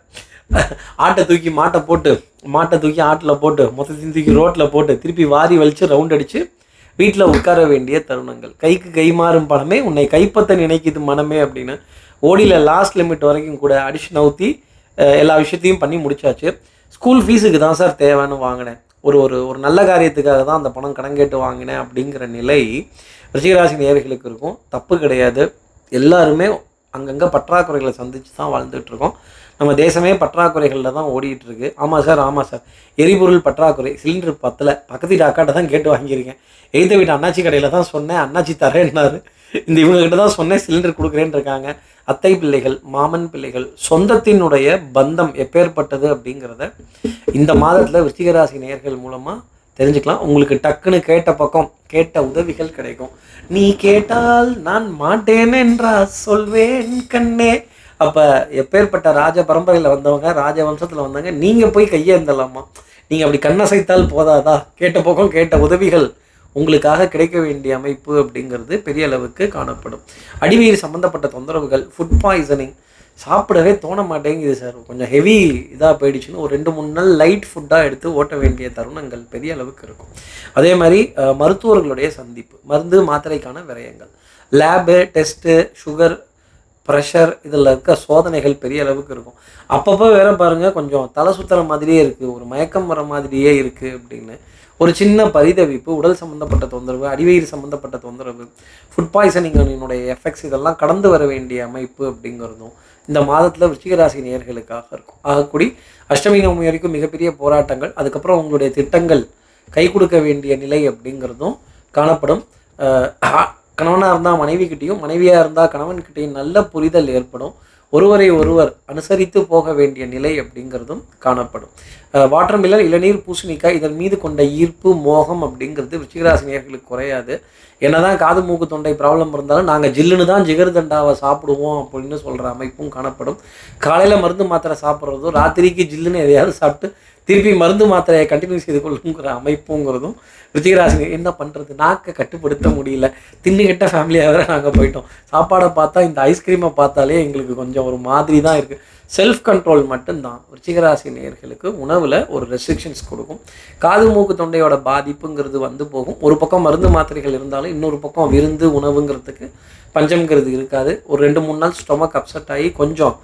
ஆட்டை தூக்கி மாட்டை தூக்கி ஆட்டில் போட்டு மொத்தத்தையும் தூக்கி ரோட்டில் போட்டு திருப்பி வாரி வலித்து ரவுண்ட் அடித்து வீட்டில் உட்கார வேண்டிய தருணங்கள். கைக்கு கை மாறும் பணமே உன்னை கைப்பற்ற நினைக்குது மனமே அப்படின்னு ஓடியில் லாஸ்ட் லிமிட் வரைக்கும் கூட அடிஷன் ஊற்றி எல்லா விஷயத்தையும் பண்ணி முடிச்சாச்சு. ஸ்கூல் ஃபீஸுக்கு தான் சார் தேவைன்னு வாங்கினேன், ஒரு நல்ல காரியத்துக்காக தான் அந்த பணம் கடன் கேட்டு வாங்கினேன் அப்படிங்கிற நிலை ரிச்சிகராசி நேயர்களுக்கு இருக்கும். தப்பு கிடையாது, எல்லாருமே அங்கங்கே பற்றாக்குறைகளை சந்தித்து தான் வாழ்ந்துட்டுருக்கோம். நம்ம தேசமே பற்றாக்குறைகளில் தான் ஓடிட்டுருக்கு. ஆமாம் சார், எரிபொருள் பற்றாக்குறை, சிலிண்டர் பத்தலை, பக்கத்து வீட்டு அக்காட்ட தான் கேட்டு வாங்கியிருக்கேன். எய்த வீட்டு அண்ணாச்சி கடையில் தான் சொன்னேன், அண்ணாச்சி தரேன்னாரு. இவங்ககிட்ட தான் சொன்னேன் சிலிண்டர் கொடுக்குறேன்னு இருக்காங்க. அத்தை பிள்ளைகள், மாமன் பிள்ளைகள், சொந்தத்தினுடைய பந்தம் எப்பேற்பட்டது அப்படிங்கிறத இந்த மாதத்தில் விருச்சிகராசி நேயர்கள் மூலமாக தெரிஞ்சுக்கலாம். உங்களுக்கு டக்குன்னு கேட்ட உதவிகள் கிடைக்கும். நீ கேட்டால் நான் மாட்டேன் என்றா சொல்வேன் கண்ணே. அப்போ எப்பேற்பட்ட ராஜ பரம்பரையில் வந்தவங்க, ராஜ வம்சத்தில் வந்தவங்க, நீங்கள் போய் கையேந்தலாமா? நீங்கள் அப்படி கண்ணசைத்தால் போதாதா? கேட்ட உதவிகள் உங்களுக்காக கிடைக்க வேண்டிய அமைப்பு அப்படிங்கிறது பெரிய அளவுக்கு காணப்படும். அடிவயிறு சம்மந்தப்பட்ட தொந்தரவுகள், ஃபுட் பாய்சனிங், சாப்பிடவே தோண மாட்டேங்குது சார், கொஞ்சம் ஹெவி இதாக போயிடுச்சுன்னு ஒரு 2-3 நாள் லைட் ஃபுட்டாக எடுத்து ஓட்ட வேண்டிய தருணங்கள் பெரிய அளவுக்கு இருக்கும். அதே மாதிரி மருத்துவர்களுடைய சந்திப்பு, மருந்து மாத்திரைக்கான விரயங்கள், லேபு டெஸ்ட்டு, சுகர், ப்ரெஷர், இதில் இருக்க சோதனைகள் பெரிய அளவுக்கு இருக்கும். அப்பப்போ வேற பாருங்கள், கொஞ்சம் தலை சுற்றுற மாதிரியே இருக்குது, ஒரு மயக்கம் வர மாதிரியே இருக்குது அப்படின்னு ஒரு சின்ன பரிதவிப்பு, உடல் சம்மந்தப்பட்ட தொந்தரவு, அடிவயிறு சம்மந்தப்பட்ட தொந்தரவு, ஃபுட் பாய்சனிங்கினுடைய எஃபெக்ட்ஸ், இதெல்லாம் கடந்து வர வேண்டிய அமைப்பு அப்படிங்கிறதும் இந்த மாதத்தில் விருச்சிகராசி நேயர்களுக்காக இருக்கும். ஆகக்கூடி அஷ்டமி நவமி வரைக்கும் மிகப்பெரிய போராட்டங்கள், அதுக்கப்புறம் உங்களுடைய திட்டங்கள் கை கொடுக்க வேண்டிய நிலை அப்படிங்கிறதும் காணப்படும். கணவனாக இருந்தால் மனைவிக்கிட்டேயும், மனைவியாக இருந்தால் கணவன்கிட்டையும் நல்ல புரிதல் ஏற்படும். ஒருவரை ஒருவர் அனுசரித்து போக வேண்டிய நிலை அப்படிங்கிறதும் காணப்படும். வாட்டர்மெலன், இளநீர், பூசணிக்காய் இதன் மீது கொண்ட ஈர்ப்பு, மோகம் அப்படிங்கிறது விருச்சிகராசி நேயர்களுக்கு குறையாது. என்னதான் காது மூக்கு தொண்டை ப்ராப்ளம் இருந்தாலும் நாங்கள் ஜில்லுன்னு தான் ஜிகர் தண்டாவை சாப்பிடுவோம் அப்படின்னு சொல்கிற அமைப்பும் காணப்படும். காலையில் மருந்து மாத்திரை சாப்பிட்றதும், ராத்திரிக்கு ஜில்லுன்னு எதையாவது சாப்பிட்டு திருப்பி மருந்து மாத்திரையை கண்டினியூ செய்து கொள்ளுங்கிற அமைப்புங்கிறதும் விருச்சிகராசி. என்ன பண்ணுறது, நாக்கை கட்டுப்படுத்த முடியல, தின்னுகிட்ட ஃபேமிலியாக வேறு நாங்கள் போயிட்டோம். சாப்பாடை பார்த்தா இந்த ஐஸ்கிரீமை பார்த்தாலே எங்களுக்கு கொஞ்சம் ஒரு மாதிரி தான் இருக்குது. செல்ஃப் கண்ட்ரோல் மட்டும்தான் விருச்சிகராசி நேயர்களுக்கு உணவில் ஒரு ரெஸ்ட்ரிக்ஷன்ஸ் கொடுக்கும். காது மூக்கு தொண்டையோட பாதிப்புங்கிறது வந்து போகும். ஒரு பக்கம் மருந்து மாத்திரைகள் இருந்தாலும் இன்னொரு பக்கம் விருந்து உணவுங்கிறதுக்கு பஞ்சம்ங்கிறது இருக்காது. ஒரு 2-3 நாள் ஸ்டொமக் அப்செட் ஆகி கொஞ்சம்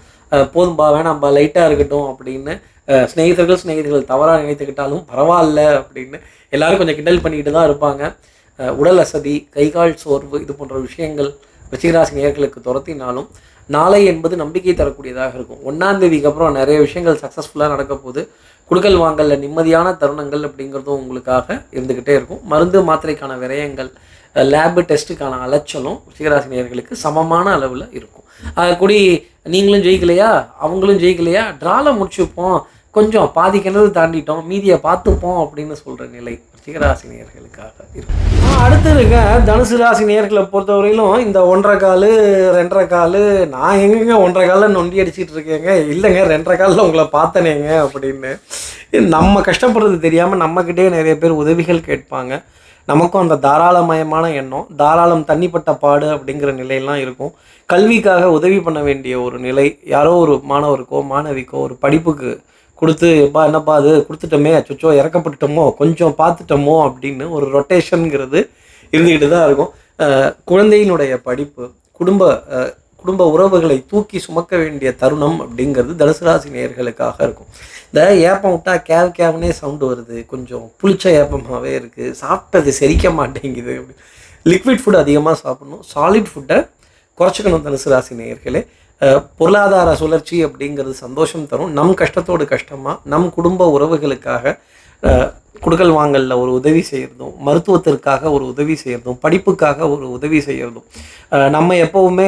போதும்பா வேணாம்பா லைட்டாக இருக்கட்டும் அப்படின்னு ஸ்நேகிதர்கள் தவறாக நினைத்துக்கிட்டாலும் பரவாயில்ல அப்படின்னு எல்லோரும் கொஞ்சம் கிண்டல் பண்ணிக்கிட்டு தான் இருப்பாங்க. உடல் அசதி, கைகால் சோர்வு இது போன்ற விஷயங்கள் விருச்சிகராசி நேயர்களுக்கு துரத்தினாலும் நாளை என்பது நம்பிக்கை தரக்கூடியதாக இருக்கும். 1ஆம் தேதிக்கு அப்புறம் நிறைய விஷயங்கள் சக்ஸஸ்ஃபுல்லாக நடக்க போகுது. குடுக்கல் வாங்கலில் நிம்மதியான தருணங்கள் அப்படிங்கிறதும் உங்களுக்காக இருந்துக்கிட்டே இருக்கும். மருந்து மாத்திரைக்கான விரயங்கள், லேபு டெஸ்ட்டுக்கான அலைச்சலும் விருச்சிகராசி நேயர்களுக்கு சமமான அளவில் இருக்கும். கூடி நீங்களும் ஜெயிக்கலையா அவங்களும் ஜெயிக்கலையா, ட்ராவில் முடிச்சுப்போம், கொஞ்சம் பாதி கிணறு தாண்டிட்டோம், மீதியை பார்த்துப்போம் அப்படின்னு சொல்கிற நிலை விருச்சிகராசி நேயர்களுக்காக இருக்கும். அடுத்து இருக்க தனுசு ராசி நேயர்களை பொறுத்தவரையிலும் இந்த 1.25 கால் 2.5 கால், நான் எங்கெங்க 1.5 காலில் நொண்டி அடிச்சிட்டு இருக்கேங்க, இல்லைங்க 2.5 காலில் உங்களை பார்த்தனேங்க அப்படின்னு நம்ம கஷ்டப்படுறது தெரியாமல் நம்மக்கிட்டே நிறைய பேர் உதவிகள் கேட்பாங்க. நமக்கும் அந்த தாராளமயமான எண்ணம், தாராளம் தண்ணிப்பட்ட பாடு அப்படிங்கிற நிலையெல்லாம் இருக்கும். கல்விக்காக உதவி பண்ண வேண்டிய ஒரு நிலை, யாரோ ஒரு மாணவருக்கோ மாணவிக்கோ ஒரு படிப்புக்கு கொடுத்து எப்பா என்னப்பா அது கொடுத்துட்டோமே, அச்சோ இறக்கப்பட்டுட்டோமோ, கொஞ்சம் பார்த்துட்டோமோ அப்படின்னு ஒரு ரொட்டேஷனுங்கிறது இருந்துக்கிட்டு தான் இருக்கும். குழந்தையினுடைய படிப்பு, குடும்ப உறவுகளை தூக்கி சுமக்க வேண்டிய தருணம் அப்படிங்கிறது தனுசு ராசி நேயர்களுக்காக இருக்கும். இந்த ஏப்பம் விட்டால் கேவ்னே சவுண்டு வருது, கொஞ்சம் புளிச்ச ஏப்பமாகவே இருக்குது, சாப்பிட்டது செரிக்க மாட்டேங்குது, லிக்விட் ஃபுட் அதிகமாக சாப்பிடணும், சாலிட் ஃபுட்டை குறைச்சிக்கணும் தனுசு ராசி நேயர்களே. பொருளாதார சுழற்சி அப்படிங்கிறது சந்தோஷம் தரும். நம் கஷ்டத்தோடு கஷ்டமாக நம் குடும்ப உறவுகளுக்காக குடுக்கல் வாங்கலில் ஒரு உதவி செய்கிறதும், மருத்துவத்திற்காக ஒரு உதவி செய்கிறதும், படிப்புக்காக ஒரு உதவி செய்கிறதும். நம்ம எப்போவுமே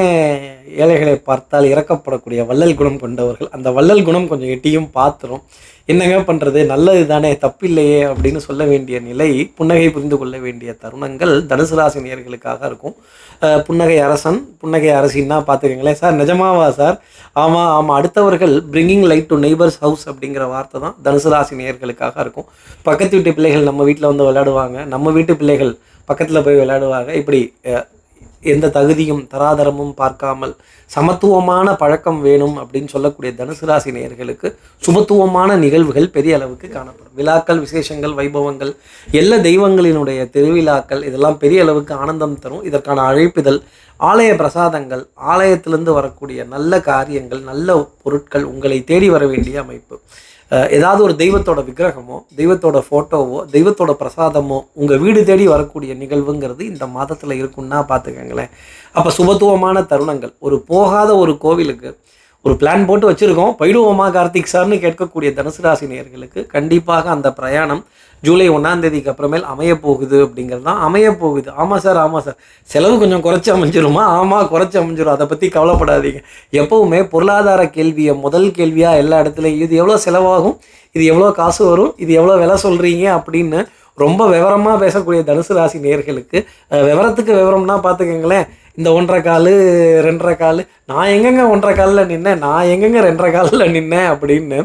ஏழைகளை பார்த்தால் இறக்கப்படக்கூடிய வள்ளல் குணம் கொண்டவர்கள். அந்த வள்ளல் குணம் கொஞ்சம் எட்டியும் பார்த்துரும். என்னங்க பண்ணுறது, நல்லது தானே, தப்பில்லையே அப்படின்னு சொல்ல வேண்டிய நிலை, புன்னகை புரிந்து கொள்ள வேண்டிய தருணங்கள் தனுசு ராசி நேயர்களுக்காக இருக்கும். புன்னகை அரசன், புன்னகை அரசின்னா பார்த்துக்கங்களேன். சார் நிஜமாவா சார்? ஆமாம், அடுத்தவர்கள் bringing light to neighbours house அப்படிங்கிற வார்த்தை தான் தனுசு ராசி நேயர்களுக்காக இருக்கும். பக்கத்து வீட்டு பிள்ளைகள் நம்ம வீட்டில் வந்து விளையாடுவாங்க, நம்ம வீட்டு பிள்ளைகள் பக்கத்தில் போய் விளையாடுவாங்க. இப்படி எந்த தகுதியும் தராதரமும் பார்க்காமல் சமத்துவமான பழக்கம் வேணும் அப்படின்னு சொல்லக்கூடிய தனுசு ராசி நேயர்களுக்கு சுபத்துவமான நிகழ்வுகள் பெரிய அளவுக்கு காணப்படும். விழாக்கள், விசேஷங்கள், வைபவங்கள், எல்லா தெய்வங்களினுடைய திருவிழாக்கள் இதெல்லாம் பெரிய அளவுக்கு ஆனந்தம் தரும். இதற்கான அழைப்பிதழ், ஆலய பிரசாதங்கள், ஆலயத்திலிருந்து வரக்கூடிய நல்ல காரியங்கள், நல்ல பொருட்கள் உங்களை தேடி வர வேண்டிய அமைப்பு. ஏதாவது ஒரு தெய்வத்தோட விக்கிரகமோ, தெய்வத்தோட ஃபோட்டோவோ, தெய்வத்தோட பிரசாதமோ உங்கள் வீடு தேடி வரக்கூடிய நிகழ்வுங்கிறது இந்த மாதத்தில் இருக்குன்னா பார்த்துக்கங்களேன். அப்போ சுபத்துவமான தருணங்கள். ஒரு போகாத ஒரு கோவிலுக்கு ஒரு பிளான் போட்டு வச்சுருக்கோம், போயிடுவோமா கார்த்திக் சார்னு கேட்கக்கூடிய தனுசு ராசி நேயர்களுக்கு கண்டிப்பாக அந்த பிரயாணம் ஜூலை 1ஆம் தேதிக்கு அப்புறமேல் அமையப்போகுது அப்படிங்கிறது தான். அமையப்போகுது. ஆமாம் சார் செலவு கொஞ்சம் குறைச்சி அமைஞ்சிருமா? ஆமாம், குறைச்சி அமைஞ்சிரும், அதை பற்றி கவலைப்படாதீங்க. எப்போவுமே பொருளாதார கேள்வியை முதல் கேள்வியாக எல்லா இடத்துலையும் இது எவ்வளோ செலவாகும், இது எவ்வளோ காசு வரும், இது எவ்வளோ விலை சொல்கிறீங்க அப்படின்னு ரொம்ப விவரமாக பேசக்கூடிய தனுசு ராசி நேயர்களுக்கு விவரத்துக்கு விவரம்னா பார்த்துக்கங்களேன். இந்த 1.5 கால் 2.5 கால், நான் எங்கெங்க 1.5 காலில் நின்னேன், நான் எங்கெங்க 2.5 காலில் நின்னேன் அப்படின்னு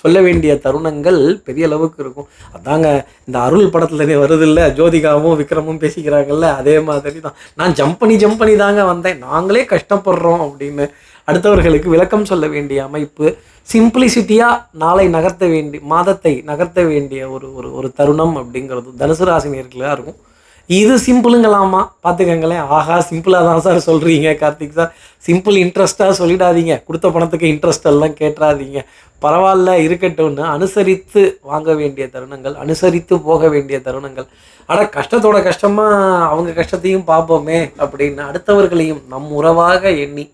சொல்ல வேண்டிய தருணங்கள் பெரிய அளவுக்கு இருக்கும். அதாங்க இந்த அருள் படத்தில் வருதில்ல, ஜோதிகாவும் விக்ரமும் பேசிக்கிறாங்கல்ல, அதே மாதிரி தான். நான் ஜம்ப் பண்ணி தாங்க வந்தேன், நாங்களே கஷ்டப்படுறோம் அப்படின்னு அடுத்தவர்களுக்கு விளக்கம் சொல்ல வேண்டிய அமைப்பு. சிம்பிளிசிட்டியாக நாளை மாதத்தை நகர்த்த வேண்டிய ஒரு தருணம் அப்படிங்கிறது தனுசு ராசி நேயர்களாக இருக்கும். இது சிம்பிளுங்களாமா பார்த்துக்கங்களேன். ஆஹா, சிம்பிளாக தான் சார் சொல்கிறீங்க கார்த்திக் சார், சிம்பிள் இன்ட்ரெஸ்ட்டாக சொல்லிடாதீங்க, கொடுத்த பணத்துக்கு இன்ட்ரெஸ்ட் எல்லாம் கேட்டுறாதீங்க, பரவாயில்ல இருக்கட்டும்னு அனுசரித்து வாங்க வேண்டிய தருணங்கள், அனுசரித்து போக வேண்டிய தருணங்கள். ஆனால் கஷ்டத்தோட கஷ்டமாக அவங்க கஷ்டத்தையும் பார்ப்போமே அப்படின்னு அடுத்தவர்களையும் நம் உறவாக எண்ணி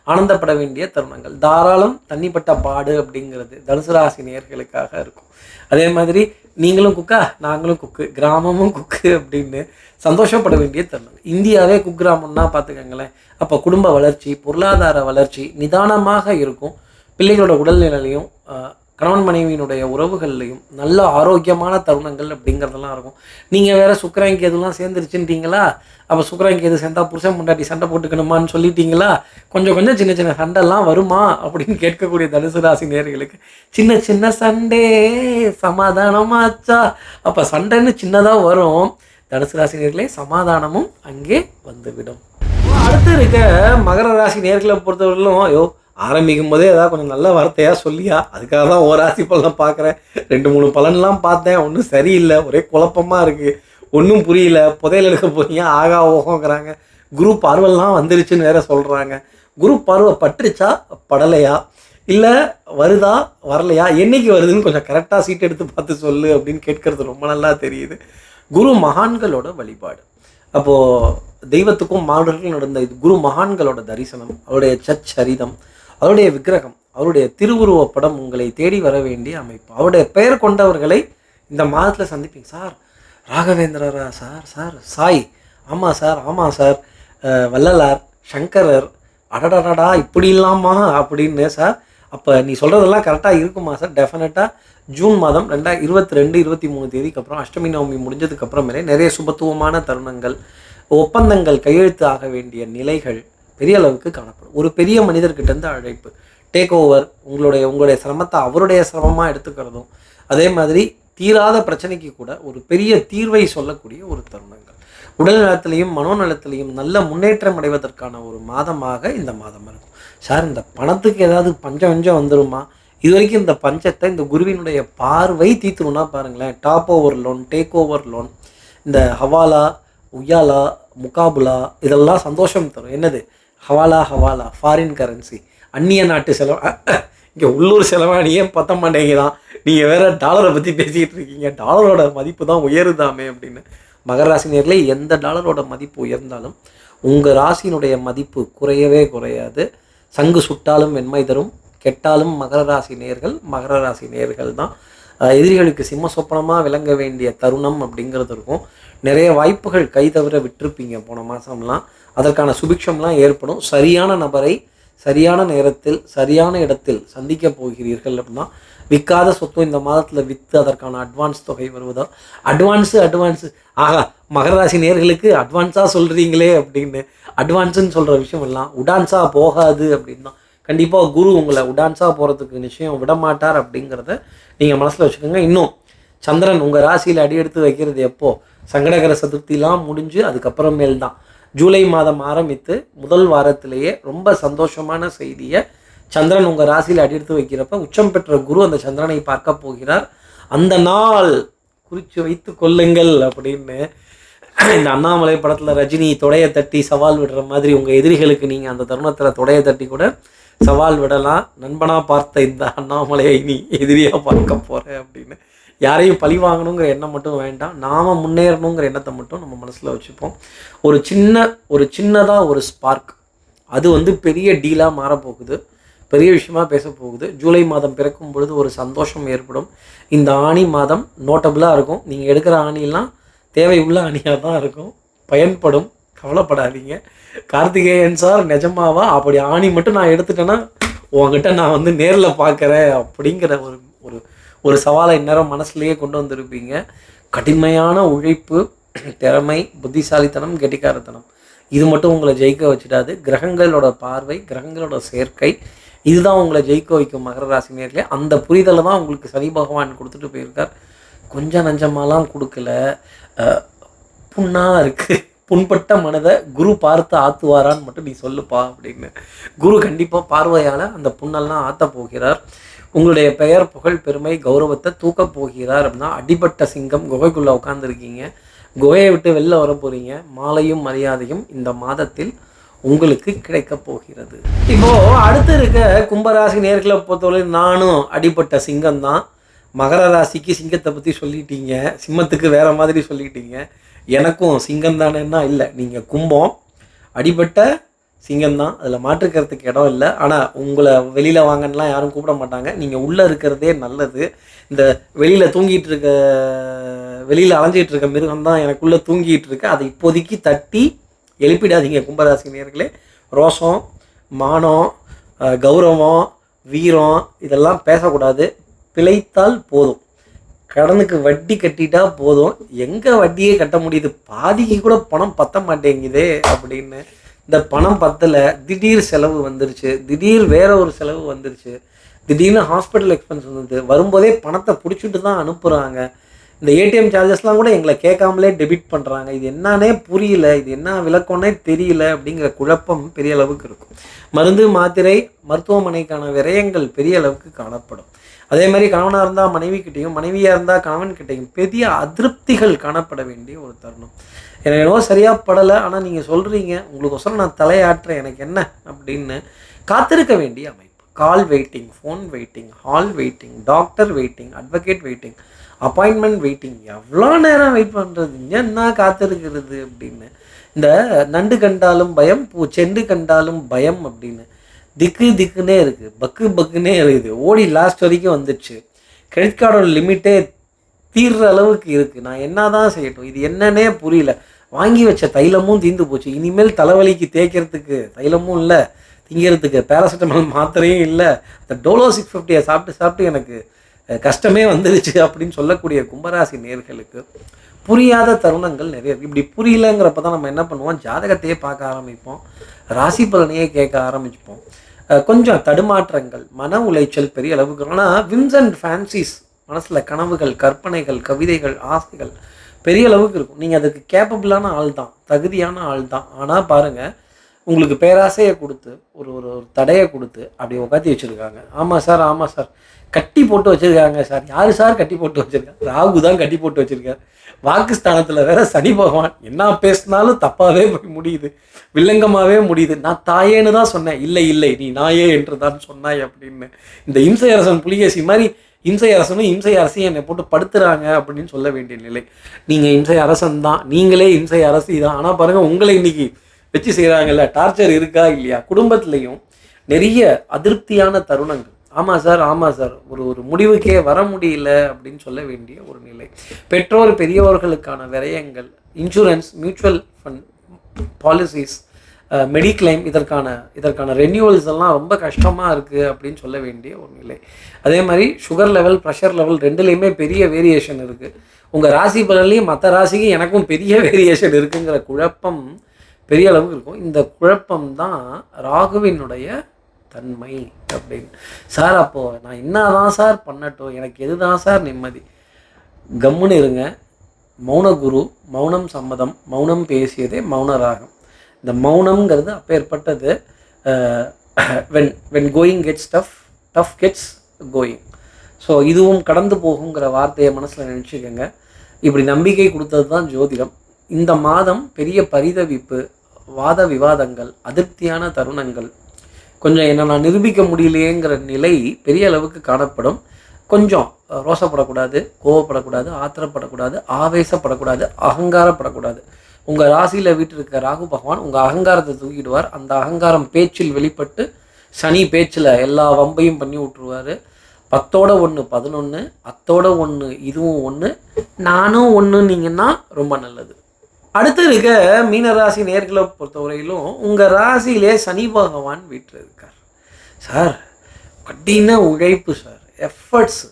ஆனந்தப்பட வேண்டிய தருணங்கள். தாராளம் தண்ணிப்பட்ட பாடு அப்படிங்கிறது தனுசு ராசி நேயர்களுக்காக இருக்கும். அதே மாதிரி நீங்களும் குக்கா, நாங்களும் குக்கு, கிராமமும் குக்கு அப்படின்னு சந்தோஷப்பட வேண்டிய தருணம். இந்தியாவே குக்கிராமம்னா பார்த்துக்கங்களேன். அப்போ குடும்ப வளர்ச்சி, பொருளாதார வளர்ச்சி நிதானமாக இருக்கும். பிள்ளைகளோட உடல்நிலையிலையும் கணவன் மனைவியினுடைய உறவுகள்லையும் நல்ல ஆரோக்கியமான தருணங்கள் அப்படிங்கிறதெல்லாம் இருக்கும். நீங்கள் வேறு சுக்கிரன் கேதுலாம் சேர்ந்துருச்சுட்டீங்களா? அப்போ சுக்கிரன் கேது சேர்ந்தா புருஷன் பொண்டாட்டி சண்டை போட்டுக்கணுமான்னு சொல்லிட்டீங்களா? கொஞ்சம் கொஞ்சம் சின்ன சின்ன சண்டைலாம் வருமா அப்படின்னு கேட்கக்கூடிய தனுசு ராசி நேயர்களுக்கு சின்ன சின்ன சண்டே சமாதானமாச்சா? அப்போ சண்டைன்னு சின்னதாக வரும். தனுசு ராசி நேயர்களே, சமாதானமும் அங்கே வந்துவிடும். அடுத்து இருக்க மகர ராசி நேயர்களை பொறுத்தவரையிலும், ஐயோ ஆரம்பிக்கும் போதே ஏதாவது கொஞ்சம் நல்ல வார்த்தையாக சொல்லியா, அதுக்காக தான் ஒரு ராசி பலன் பார்க்குறேன். 2-3 பலன்லாம் பார்த்தேன், ஒன்றும் சரியில்லை, ஒரே குழப்பமாக இருக்குது, ஒன்றும் புரியல, புதையல் எடுக்க போறீங்க ஆகா ஓகோங்கிறாங்க, குரு பார்வைலாம் வந்துருச்சுன்னு வேற சொல்கிறாங்க. குரு பார்வை பட்டுருச்சா படலையா, இல்லை வருதா வரலையா, என்னைக்கு வருதுன்னு கொஞ்சம் கரெக்டாக சீட் எடுத்து பார்த்து சொல்லு அப்படின்னு கேட்கறது ரொம்ப நல்லா தெரியுது. குரு மகான்களோட வழிபாடு, அப்போது தெய்வத்துக்கும் மாணவர்கள் நடந்த இது குரு மகான்களோட தரிசனம், அவருடைய சச்சரிதம், அவருடைய விக்கிரகம், அவருடைய திருவுருவப் படம் உங்களை தேடி வர வேண்டிய அமைப்பு. அவருடைய பெயர் கொண்டவர்களை இந்த மாதத்தில் சந்திப்பீங்க. சார் ராகவேந்திரரா? சார் சார் சாய், ஆமாம் சார் ஆமாம் சார், வள்ளலார், சங்கரர், அடடடடா இப்படி இல்லாமா அப்படின்னு. சார் அப்போ நீ சொல்கிறதெல்லாம் கரெக்டாக இருக்குமா சார்? டெஃபினட்டாக ஜூன் மாதம் 2022-23 தேதிக்கு அப்புறம் அஷ்டமி நவமி முடிஞ்சதுக்கப்புறமேலே நிறைய சுபத்துவமான தருணங்கள், ஒப்பந்தங்கள் கையெழுத்து ஆக வேண்டிய நிலைகள் பெரிய அளவுக்கு காணப்படும். ஒரு பெரிய மனிதர்கிட்டேருந்து அழைப்பு, டேக் ஓவர், உங்களுடைய சிரமத்தை அவருடைய சிரமமாக எடுத்துக்கிறதும், அதே மாதிரி தீராத பிரச்சனைக்கு கூட ஒரு பெரிய தீர்வை சொல்லக்கூடிய ஒரு தருணங்கள், உடல் நலத்திலையும் மனோநலத்திலையும் நல்ல முன்னேற்றம் அடைவதற்கான ஒரு மாதமாக இந்த மாதம் இருக்கும். சார் இந்த பணத்துக்கு ஏதாவது பஞ்சம் வஞ்சம் வந்துருமா? இது வரைக்கும் இந்த பஞ்சத்தை இந்த குருவினுடைய பார்வை தீத்துருன்னா பாருங்களேன். Top over loan, take over loan, இந்த ஹவாலா, உயாலா, முகாபுலா இதெல்லாம் சந்தோஷம் தரும். என்னது ஹவாலா? ஃபாரின் கரன்சி, அந்நிய நாட்டு செலவு. இங்கே உள்ளூர் செலவாணியே பத்த மாட்டேங்குதான், நீங்கள் வேறு டாலரை பற்றி பேசிக்கிட்டு இருக்கீங்க, டாலரோட மதிப்பு தான் உயருதாமே அப்படின்னு. மகர ராசினியர்களே, எந்த டாலரோட மதிப்பு உயர்ந்தாலும் உங்கள் ராசியினுடைய மதிப்பு குறையவே குறையாது. சங்கு சுட்டாலும் வெண்மை தரும், கெட்டாலும் மகர ராசி நேயர்கள் தான். எதிரிகளுக்கு சிம்ம சொப்பனமாக விளங்க வேண்டிய தருணம் அப்படிங்கிறது இருக்கும். நிறைய வாய்ப்புகள் கை தவிர விட்டுருப்பீங்க போன மாதம்லாம், அதற்கான சுபிக்ஷம்லாம் ஏற்படும். சரியான நபரை சரியான நேரத்தில் சரியான இடத்தில் சந்திக்க போகிறீர்கள் அப்படின்னா, விற்காத சொத்தும் இந்த மாதத்தில் விற்று அதற்கான அட்வான்ஸ் தொகை வருவதோ, அட்வான்ஸு ஆகா மகர ராசி நேயர்களுக்கு அட்வான்ஸாக சொல்கிறீங்களே அப்படின்னு. அட்வான்ஸுன்னு சொல்கிற விஷயம் எல்லாம் உடான்ஸாக போகாது அப்படின்னா, கண்டிப்பாக குரு உங்களை உடான்ஸாக போகிறதுக்கு நிச்சயம் விடமாட்டார் அப்படிங்கிறத நீங்கள் மனசில் வச்சுக்கோங்க. இன்னும் சந்திரன் உங்கள் ராசியில் அடி எடுத்து வைக்கிறது எப்போ? சங்கடகர சதுர்த்திலாம் முடிஞ்சு அதுக்கப்புறமேல் தான். ஜூலை மாதம் ஆரம்பித்து முதல் வாரத்திலேயே ரொம்ப சந்தோஷமான செய்தியை, சந்திரன் உங்கள் ராசியில் அடி எடுத்து வைக்கிறப்ப உச்சம் பெற்ற குரு அந்த சந்திரனை பார்க்க போகிறார். அந்த நாள் குறித்து வைத்து கொள்ளுங்கள் அப்படின்னு. இந்த அண்ணாமலை படத்தில் ரஜினி தொடையை தட்டி சவால் விடுற மாதிரி உங்கள் எதிரிகளுக்கு நீங்கள் அந்த தருணத்தில் தொடையை தட்டி கூட சவால் விடலாம். நண்பனாக பார்த்த இந்த அண்ணாமலையை நீ எதிரியாக பார்க்க போகிற அப்படின்னு. யாரையும் பழி வாங்கணுங்கிற எண்ணம் மட்டும் வேண்டாம், நாம் முன்னேறணுங்கிற எண்ணத்தை மட்டும் நம்ம மனசில் வச்சுப்போம். ஒரு சின்னதாக ஒரு ஸ்பார்க், அது பெரிய டீலாக மாறப்போகுது, பெரிய விஷயமாக பேச போகுது. ஜூலை மாதம் பிறக்கும் பொழுது ஒரு சந்தோஷம் ஏற்படும். இந்த ஆணி மாதம் நோட்டபுளாக இருக்கும். நீங்கள் எடுக்கிற ஆணிலாம் தேவை உள்ள ஆணியாக தான் இருக்கும், பயன்படும், கவலைப்படாதீங்க. கார்த்திகேயன் சார் நிஜமாவா? அப்படி ஆணி மட்டும் நான் எடுத்துட்டேன்னா உங்ககிட்ட நான் நேரில் பார்க்குறேன் அப்படிங்கிற ஒரு சவாலை இந்நேரம் மனசுலேயே கொண்டு வந்திருப்பீங்க. கடுமையான உழைப்பு, திறமை, புத்திசாலித்தனம், கெட்டிக்காரத்தனம், இது மட்டும் உங்களை ஜெயிக்க வச்சிடாது. கிரகங்களோட பார்வை, கிரகங்களோட சேர்க்கை, இதுதான் உங்களை ஜெயிக்க வைக்கும் மகர ராசி நேயர்களே. அந்த புரிதலை தான் உங்களுக்கு சனி பகவான் கொடுத்துட்டு போயிருக்கார். கொஞ்சம் நஞ்சமாலாம் கொடுக்கல, புண்ணாக இருக்குது, புண்பட்ட மனதை குரு பார்த்து ஆற்றுவாரான்னு மட்டும் நீ சொல்லுப்பா அப்படின்னு. குரு கண்டிப்பாக பார்வையால் அந்த புண்ணெல்லாம் ஆற்ற போகிறார். உங்களுடைய பெயர், புகழ், பெருமை, கௌரவத்தை தூக்கப் போகிறார் அப்படின்னா. அடிபட்ட சிங்கம் குகைக்குள்ளே உட்காந்துருக்கீங்க, குகையை விட்டு வெளில வர போகிறீங்க. மாலையும் மரியாதையும் இந்த மாதத்தில் உங்களுக்கு கிடைக்க போகிறது. இப்போது அடுத்து இருக்க கும்பராசி நேர்களை பொறுத்தவரை நானும் அடிபட்ட சிங்கம் தான். மகர ராசிக்கு சிங்கத்தை பற்றி சொல்லிட்டீங்க, சிம்மத்துக்கு வேறு மாதிரி சொல்லிட்டீங்க. எனக்கும் சிங்கம் தானேன்னா இல்லை, நீங்கள் கும்பம், அடிபட்ட சிங்கம் தான், அதில் மாற்றுக்கிறதுக்கு இடம் இல்லை. ஆனால் உங்களை வெளியில் வாங்கன்னெலாம் யாரும் கூப்பிட மாட்டாங்க. நீங்கள் உள்ளே இருக்கிறதே நல்லது. இந்த வெளியில் தூங்கிட்டு இருக்க, வெளியில் அலைஞ்சிட்டு இருக்க மிருகம் தான் எனக்குள்ளே தூங்கிட்டு இருக்கு. அதை இப்போதைக்கு தட்டி எழுப்பிடாதீங்க கும்பராசி நேயர்களே. ரோஷம், மானம், கௌரவம், வீரம் இதெல்லாம் பேசக்கூடாது. பிழைத்தால் போதும். கடனுக்கு வட்டி கட்டிட்டா போதும். எங்கே வட்டியே கட்ட முடியுது, பாதிக்கு கூட பணம் பத்த மாட்டேங்குதே அப்படின்னு. இந்த பணம் பத்தலை, திடீர் செலவு வந்துருச்சு, திடீர் வேற ஒரு செலவு வந்துருச்சு, திடீர்னு ஹாஸ்பிட்டல் எக்ஸ்பென்ஸ் வந்துது, வரும்போதே பணத்தை பிடிச்சிட்டு தான் அனுப்புகிறாங்க. இந்த ஏடிஎம் சார்ஜஸ்லாம் கூட எங்களை கேட்காமலே டெபிட் பண்ணுறாங்க. இது என்னன்னே புரியல, இது என்ன விளக்கம்னே தெரியல அப்படிங்கிற குழப்பம் பெரிய அளவுக்கு இருக்கும். மருந்து மாத்திரை மருத்துவமனைக்கான விரயங்கள் பெரிய அளவுக்கு காணப்படும். அதே மாதிரி கணவனாக இருந்தால் மனைவிக்கிட்டையும், மனைவியாக இருந்தால் கணவன்கிட்டையும் பெரிய அதிருப்திகள் காணப்பட வேண்டிய ஒரு தருணம். எனக்கு என்னவோ சரியாக படலை, ஆனால் நீங்கள் சொல்கிறீங்க, உங்களுக்கொசரம் நான் தலையாட்டுறேன், எனக்கு என்ன அப்படின்னு காத்திருக்க வேண்டிய அமைப்பு. கால் waiting, phone waiting, hall waiting, doctor waiting, advocate waiting, appointment waiting. எவ்வளோ நேரம் வெயிட் பண்ணுறது, என்ன காத்திருக்கிறது அப்படின்னு. இந்த நண்டு கண்டாலும் பயம், செண்டு கண்டாலும் பயம் அப்படின்னு திக்கு திக்குன்னே இருக்குது, பக்கு பக்குன்னே இருக்குது. ஓடி லாஸ்ட் வரைக்கும் வந்துடுச்சு. கிரெடிட் கார்டோட லிமிட்டே தீர்ற அளவுக்கு இருக்குது. நான் என்ன தான் செய்யட்டும், இது என்னன்னே புரியல. வாங்கி வச்ச தைலமும் தீர்ந்து போச்சு. இனிமேல் தலைவலிக்கு தேய்க்கிறதுக்கு தைலமும் இல்லை, திங்கிறதுக்கு பேராசிட்டமால் மாத்திரையும் இல்லை. இந்த டோலோ 650 சாப்பிட்டு சாப்பிட்டு எனக்கு கஷ்டமே வந்துருச்சு அப்படின்னு சொல்லக்கூடிய கும்பராசி நேயர்களுக்கு புரியாத தருணங்கள் நிறைய இருக்குது. இப்படி புரியலங்கிறப்ப தான் நம்ம என்ன பண்ணுவோம், ஜாதகத்தையே பார்க்க ஆரம்பிப்போம், ராசி பலனையே கேட்க ஆரம்பிப்போம். கொஞ்சம் தடுமாற்றங்கள், மன உளைச்சல் பெரிய அளவுக்கு. ஆனால் விம்ஸ் அண்ட் ஃபேன்சிஸ், மனசில் கனவுகள், கற்பனைகள், கவிதைகள், ஆசைகள் பெரிய அளவுக்கு இருக்கும். நீங்கள் அதுக்கு கேப்பபிளான ஆள் தான், தகுதியான ஆள் தான். ஆனால் பாருங்கள், உங்களுக்கு பேராசையை கொடுத்து ஒரு ஒரு தடையை கொடுத்து அப்படி உட்காத்தி வச்சுருக்காங்க. ஆமாம் சார், ஆமாம் சார், கட்டி போட்டு வச்சுருக்காங்க சார். யார் சார் கட்டி போட்டு வச்சுருக்காங்க? ராகு தான் கட்டி போட்டு வச்சுருக்காரு. வாக்குஸ்தானத்தில் வேற சனி பகவான். என்ன பேசினாலும் தப்பாகவே போய் முடியுது, வில்லங்கமாகவே முடியுது. நான் தாயேன்னு தான் சொன்னேன், இல்லை இல்லை நீ நாயே என்று தான் சொன்னாய் அப்படின்னு. இந்த இம்சை அரசன் புலிகேசி மாதிரி இம்சை அரசனும் இம்சை அரசியும் என்னை போட்டு படுத்துறாங்க அப்படின்னு சொல்ல வேண்டிய நிலை. நீங்கள் இம்சை அரசன் தான், நீங்களே இம்சை அரசி தான். ஆனால் பாருங்கள், உங்களை இன்னைக்கு வச்சு செய்கிறாங்கல்ல, டார்ச்சர் இருக்கா இல்லையா? குடும்பத்துலேயும் நிறைய அதிருப்தியான தருணங்கள். ஆமாம் சார், ஆமாம் சார், ஒரு முடிவுக்கே வர முடியல அப்படின்னு சொல்ல வேண்டிய ஒரு நிலை. பெற்றோர் பெரியவர்களுக்கான விரயங்கள், insurance, mutual fund policies, mediclaim, இதற்கான ரெனியூவல்ஸ் எல்லாம் ரொம்ப கஷ்டமாக இருக்குது அப்படின்னு சொல்ல வேண்டிய ஒரு நிலை. அதே மாதிரி சுகர் லெவல், ப்ரெஷர் லெவல் ரெண்டுலேயுமே பெரிய வேரியேஷன் இருக்குது. உங்கள் ராசி பலன்லேயும் மற்ற ராசிக்கு எனக்கும் பெரிய வேரியேஷன் இருக்குங்கிற குழப்பம் பெரிய அளவுக்கு இருக்கும். இந்த குழப்பம் தான் ராகுவினுடைய தன்மை அப்படின்னு. சார் அப்போது நான் என்ன தான் சார் பண்ணட்டும், எனக்கு எது தான் சார் நிம்மதி? கம்முன்னு இருங்க. மௌனகுரு, மௌனம் சம்மதம், மௌனம் பேசியதே மௌன ராகம். இந்த மௌனம்ங்கிறது அப்பேற்பட்டது. When going gets tough, tough gets going. So இதுவும் கடந்து போகுங்கிற வார்த்தையை மனசில் நினச்சிக்கோங்க. இப்படி நம்பிக்கை கொடுத்தது தான் ஜோதிடம். இந்த மாதம் பெரிய பரிதவிப்பு, வாத விவாதங்கள், அதிருப்தியான தருணங்கள், கொஞ்சம் என்ன நான் நிரூபிக்க முடியலையேங்கிற நிலை பெரிய அளவுக்கு காணப்படும். கொஞ்சம் ரோசப்படக்கூடாது, கோவப்படக்கூடாது, ஆத்திரப்படக்கூடாது, ஆவேசப்படக்கூடாது, அகங்காரப்படக்கூடாது. உங்கள் ராசியில் வீட்டிருக்க ராகு பகவான் உங்கள் அகங்காரத்தை தூக்கிடுவார். அந்த அகங்காரம் பேச்சில் வெளிப்பட்டு சனி பேச்சில் எல்லா வம்பையும் பண்ணி விட்டுருவார். 10ஓட 1 11, அத்தோட 1 இதுவும் 1, நானும் 1ன்னீங்கன்னா ரொம்ப நல்லது. அடுத்து இருக்க மீனராசி நேர்களை பொறுத்தவரையிலும் உங்கள் ராசியிலே சனி பகவான் வீட்டில் இருக்கார். சார் கடின உழைப்பு சார், எஃபர்ட்ஸ்,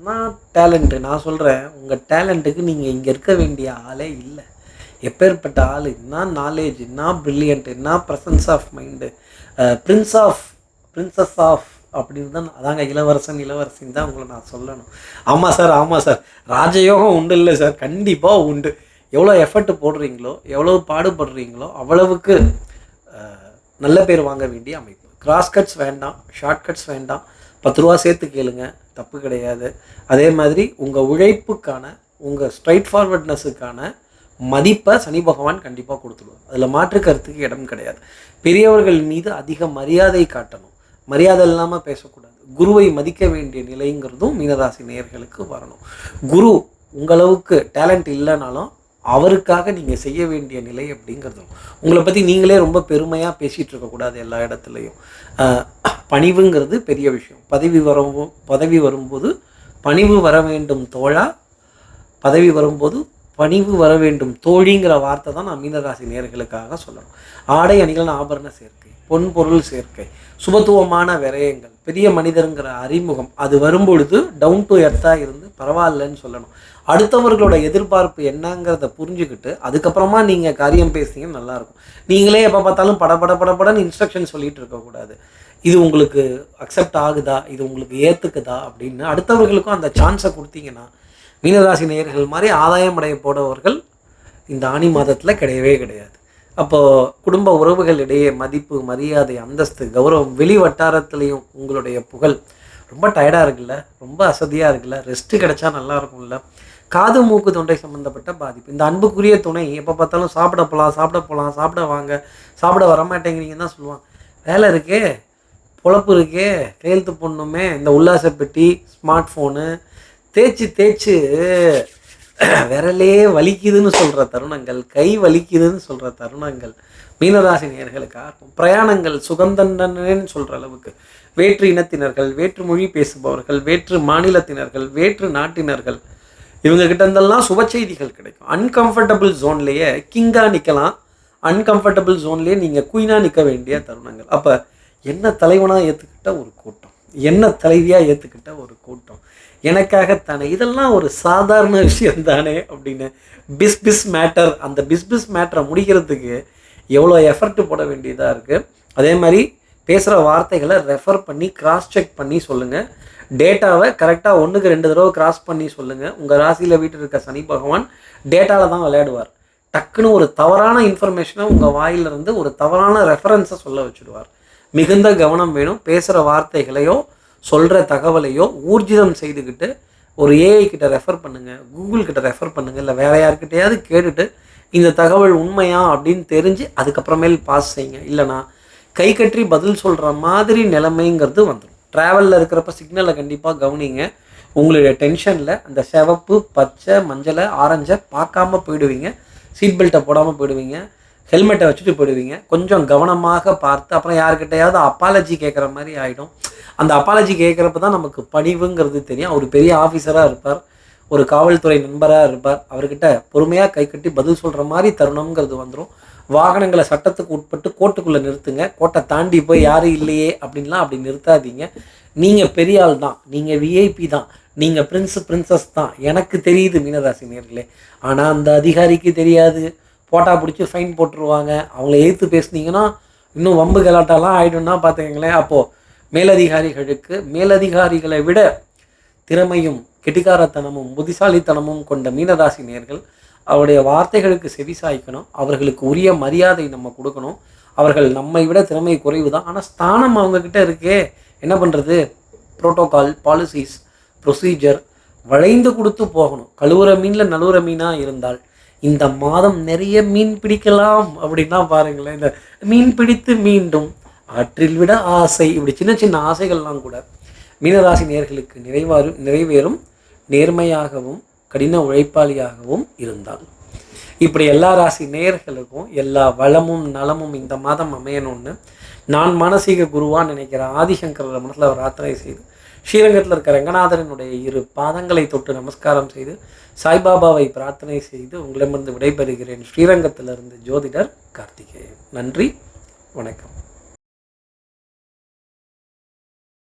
நான் டேலண்ட்டு. நான் சொல்கிறேன், உங்கள் டேலண்ட்டுக்கு நீங்கள் இங்கே இருக்க வேண்டிய ஆளே இல்லை. எப்பேற்பட்ட ஆள், என்ன நாலேஜ், என்ன ப்ரில்லியன்ட், என்ன presence of mind, princess of அப்படின்னு தான். அதாங்க இளவரசின்னு தான் உங்களை நான் சொல்லணும். ஆமாம் சார், ஆமாம் சார், ராஜயோகம் உண்டு இல்லை சார்? கண்டிப்பாக உண்டு. எவ்வளோ எஃபர்ட் போடுறீங்களோ, எவ்வளோ பாடுபடுறீங்களோ அவ்வளவுக்கு நல்ல பேர் வாங்க வேண்டிய அமைப்பு. கிராஸ் கட்ஸ் வேண்டாம், ஷார்ட் கட்ஸ் வேண்டாம், 10 ரூபா சேர்த்து கேளுங்க, தப்பு கிடையாது. அதே மாதிரி உங்கள் உழைப்புக்கான, உங்கள் ஸ்ட்ரைட் ஃபார்வர்ட்னஸுக்கான மதிப்பை சனி பகவான் கண்டிப்பாக கொடுத்துடுவார். அதில் மாற்று கருத்துக்கு இடம் கிடையாது. பெரியவர்கள் மீது அதிக மரியாதை காட்டணும், மரியாதை இல்லாமல் பேசக்கூடாது. குருவை மதிக்க வேண்டிய நிலைங்கிறதும் மீனராசி நேயர்களுக்கு வரணும். குரு உங்களவுக்கு டேலண்ட் இல்லைனாலும் அவருக்காக நீங்கள் செய்ய வேண்டிய நிலை அப்படிங்கிறது. உங்களை பற்றி நீங்களே ரொம்ப பெருமையாக பேசிகிட்டு இருக்கக்கூடாது எல்லா இடத்துலையும். பணிவுங்கிறது பெரிய விஷயம். பதவி வரும்போது பணிவு வர வேண்டும் தோழா, பதவி வரும்போது பணிவு வர வேண்டும் தோழிங்கிற வார்த்தை தான் நான் மீனராசி நேயர்களுக்காக சொல்லணும். ஆடை அணிகள் ஆபரண சேர்க்கை, பொன் பொருள் சேர்க்கை, சுபத்துவமான விரயங்கள், பெரிய மனிதருங்கிற அறிமுகம், அது வரும்பொழுது டவுன் டு எர்த்தாக இருந்து பரவாயில்லன்னு சொல்லணும். அடுத்தவர்களோட எதிர்பார்ப்பு என்னங்கிறத புரிஞ்சுக்கிட்டு அதுக்கப்புறமா நீங்கள் காரியம் பேசுனீங்கன்னா நல்லாயிருக்கும். நீங்களே எப்போ பார்த்தாலும் படப்படன்னு இன்ஸ்ட்ரக்ஷன் சொல்லிகிட்டு இருக்கக்கூடாது. இது உங்களுக்கு அக்செப்ட் ஆகுதா, இது உங்களுக்கு ஏற்றுக்குதா அப்படின்னு அடுத்தவர்களுக்கும் அந்த சான்ஸை கொடுத்தீங்கன்னா, மீனராசி நேயர்கள் மாதிரி ஆதாயம் அடைய போடவர்கள் இந்த ஆனி மாதத்தில் கிடையவே கிடையாது. அப்போது குடும்ப உறவுகளிடையே மதிப்பு, மரியாதை, அந்தஸ்து, கௌரவம், வெளி வட்டாரத்துலேயும் உங்களுடைய புகழ். ரொம்ப டயர்டாக இருக்குல்ல, ரொம்ப அசதியாக இருக்குல்ல, ரெஸ்ட்டு கிடைச்சா நல்லா இருக்கும்ல. காது மூக்கு தொண்டை சம்மந்தப்பட்ட பாதிப்பு. இந்த அன்புக்குரிய துணை எப்போ பார்த்தாலும் சாப்பிட போகலாம், சாப்பிட வாங்க, சாப்பிட வரமாட்டேங்கிறீங்கன்னு தான் சொல்லுவாங்க. வேலை இருக்கே, பொழப்பு இருக்கே, கையெழுத்து போடணுமே, இந்த உல்லாச பெட்டி, ஸ்மார்ட் ஃபோனு தேய்ச்சி விரலே வலிக்குதுன்னு சொல்கிற தருணங்கள், கை வலிக்குதுன்னு சொல்கிற தருணங்கள் மீனராசி நேயர்களுக்காக இருக்கும். பிரயாணங்கள் சுகந்தண்டனேன்னு சொல்கிற அளவுக்கு வேற்று இனத்தினர்கள், வேற்று மொழி பேசுபவர்கள், வேற்று மாநிலத்தினர்கள், வேற்று நாட்டினர்கள், இவங்ககிட்ட இருந்தெல்லாம் சுப செய்திகள் கிடைக்கும். அன்கம்ஃபர்டபுள் ஜோன்லேயே கிங்காக நிற்கலாம், அன்கம்ஃபர்டபுள் ஜோன்லேயே நீங்கள் குயினாக நிற்க வேண்டிய தருணங்கள். அப்போ என்ன தலைவனாக ஏற்றுக்கிட்ட ஒரு கூட்டம், என்ன தலைவியாக ஏற்றுக்கிட்ட ஒரு கூட்டம், எனக்காகத்தானே, இதெல்லாம் ஒரு சாதாரண விஷயம் தானே அப்படின்னு பிஸ் மேட்டர். அந்த பிஸ் மேட்டரை முடிக்கிறதுக்கு எவ்வளோ எஃபர்ட் போட வேண்டியதாக இருக்குது. அதே மாதிரி பேசுகிற வார்த்தைகளை ரெஃபர் பண்ணி கிராஸ் செக் பண்ணி சொல்லுங்கள். டேட்டாவை கரெக்டாக 1க்கு 2 தடவை கிராஸ் பண்ணி சொல்லுங்கள். உங்கள் ராசியில் வீட்டில் இருக்க சனி பகவான் டேட்டாவில் தான் விளையாடுவார். டக்குன்னு ஒரு தவறான இன்ஃபர்மேஷனை உங்கள் வாயிலிருந்து ஒரு தவறான ரெஃபரன்ஸை சொல்ல வச்சுடுவார். மிகுந்த கவனம் வேணும். பேசுகிற வார்த்தைகளையோ சொல்கிற தகவலையோ ஊர்ஜிதம் செய்துக்கிட்டு ஒரு ஏஐ கிட்ட ரெஃபர் பண்ணுங்கள், கூகுள் கிட்ட ரெஃபர் பண்ணுங்கள், இல்லை வேறு யார்கிட்டையாவது கேட்டுட்டு இந்த தகவல் உண்மையா அப்படின்னு தெரிஞ்சு அதுக்கப்புறமேல் பாஸ் செய்யுங்க. இல்லைனா கை கற்றி பதில் சொல்கிற மாதிரி நிலைமைங்கிறது வந்துடும். ட்ராவலில் இருக்கிறப்ப சிக்னலை கண்டிப்பாக கவனிங்க. உங்களுடைய டென்ஷனில் அந்த சிவப்பு, பச்சை, மஞ்சளை, ஆரஞ்சை பார்க்காம போயிடுவீங்க. சீட் பெல்ட்டை போடாமல் போயிடுவீங்க. ஹெல்மெட்டை வச்சுட்டு போயிடுவீங்க. கொஞ்சம் கவனமாக பார்த்து அப்புறம் யார்கிட்டையாவது அப்பாலஜி கேட்குற மாதிரி ஆகிடும். அந்த அப்பாலஜி கேட்குறப்ப தான் நமக்கு பணிவுங்கிறது தெரியும். அவர் பெரிய ஆஃபீஸராக இருப்பார், ஒரு காவல்துறை நண்பராக இருப்பார். அவர்கிட்ட பொறுமையாக கை கட்டி பதில் சொல்கிற மாதிரி தருணங்கிறது வந்துடும். வாகனங்களை சட்டத்துக்கு உட்பட்டு கோட்டுக்குள்ளே நிறுத்துங்க. கோட்டை தாண்டி போய் யாரும் இல்லையே அப்படின்லாம் அப்படி நிறுத்தாதீங்க. நீங்கள் பெரிய ஆள் தான், நீங்கள் விஐபி தான், நீங்கள் பிரின்சஸ் தான், எனக்கு தெரியுது மீனராசி நேயர்களே. ஆனால் அந்த அதிகாரிக்கு தெரியாது. போட்டா பிடிச்சி ஃபைன் போட்டுருவாங்க. அவங்கள எதிர்த்து பேசுனீங்கன்னா இன்னும் வம்பு கலாட்டாலாம் ஆகிடும்னா பார்த்துக்கங்களேன். அப்போது மேலதிகாரிகளை விட திறமையும் கெட்டிக்காரத்தனமும் புத்திசாலித்தனமும் கொண்ட மீனராசி நேயர்கள் அவருடைய வார்த்தைகளுக்கு செவிசாய்க்கணும். அவர்களுக்கு உரிய மரியாதை நம்ம கொடுக்கணும். அவர்கள் நம்மை விட திறமை குறைவு தான், ஆனால் ஸ்தானம் அவங்கக்கிட்ட இருக்கே, என்ன பண்ணுறது? ப்ரோட்டோகால், பாலிசிஸ், ப்ரொசீஜர் வளைந்து கொடுத்து போகணும். கழுவுற மீனில் நழுவுற மீனாக இருந்தால் இந்த மாதம் நிறைய மீன் பிடிக்கலாம் அப்படின்னா பாருங்களேன். இந்த மீன் பிடித்து மீண்டும் ஆற்றில் விட ஆசை, இப்படி சின்ன சின்ன ஆசைகள்லாம் கூட மீனராசி நேயர்களுக்கு நிறைவேறும் நேர்மையாகவும் கடின உழைப்பாளியாகவும் இருந்தால். இப்படி எல்லா ராசி நேயர்களுக்கும் எல்லா வளமும் நலமும் இந்த மாதம் அமையணும்னு நான் மானசீக குருவான்னு நினைக்கிற ஆதிசங்கர மனசில் பிரார்த்தனை செய்து ஸ்ரீரங்கத்தில் இருக்கிற ரங்கநாதரனுடைய 2 பாதங்களை தொட்டு நமஸ்காரம் செய்து சாய்பாபாவை பிரார்த்தனை செய்து உங்களிடமிருந்து விடைபெறுகிறேன். ஸ்ரீரங்கத்திலிருந்து ஜோதிடர் கார்த்திகேயன். நன்றி, வணக்கம்.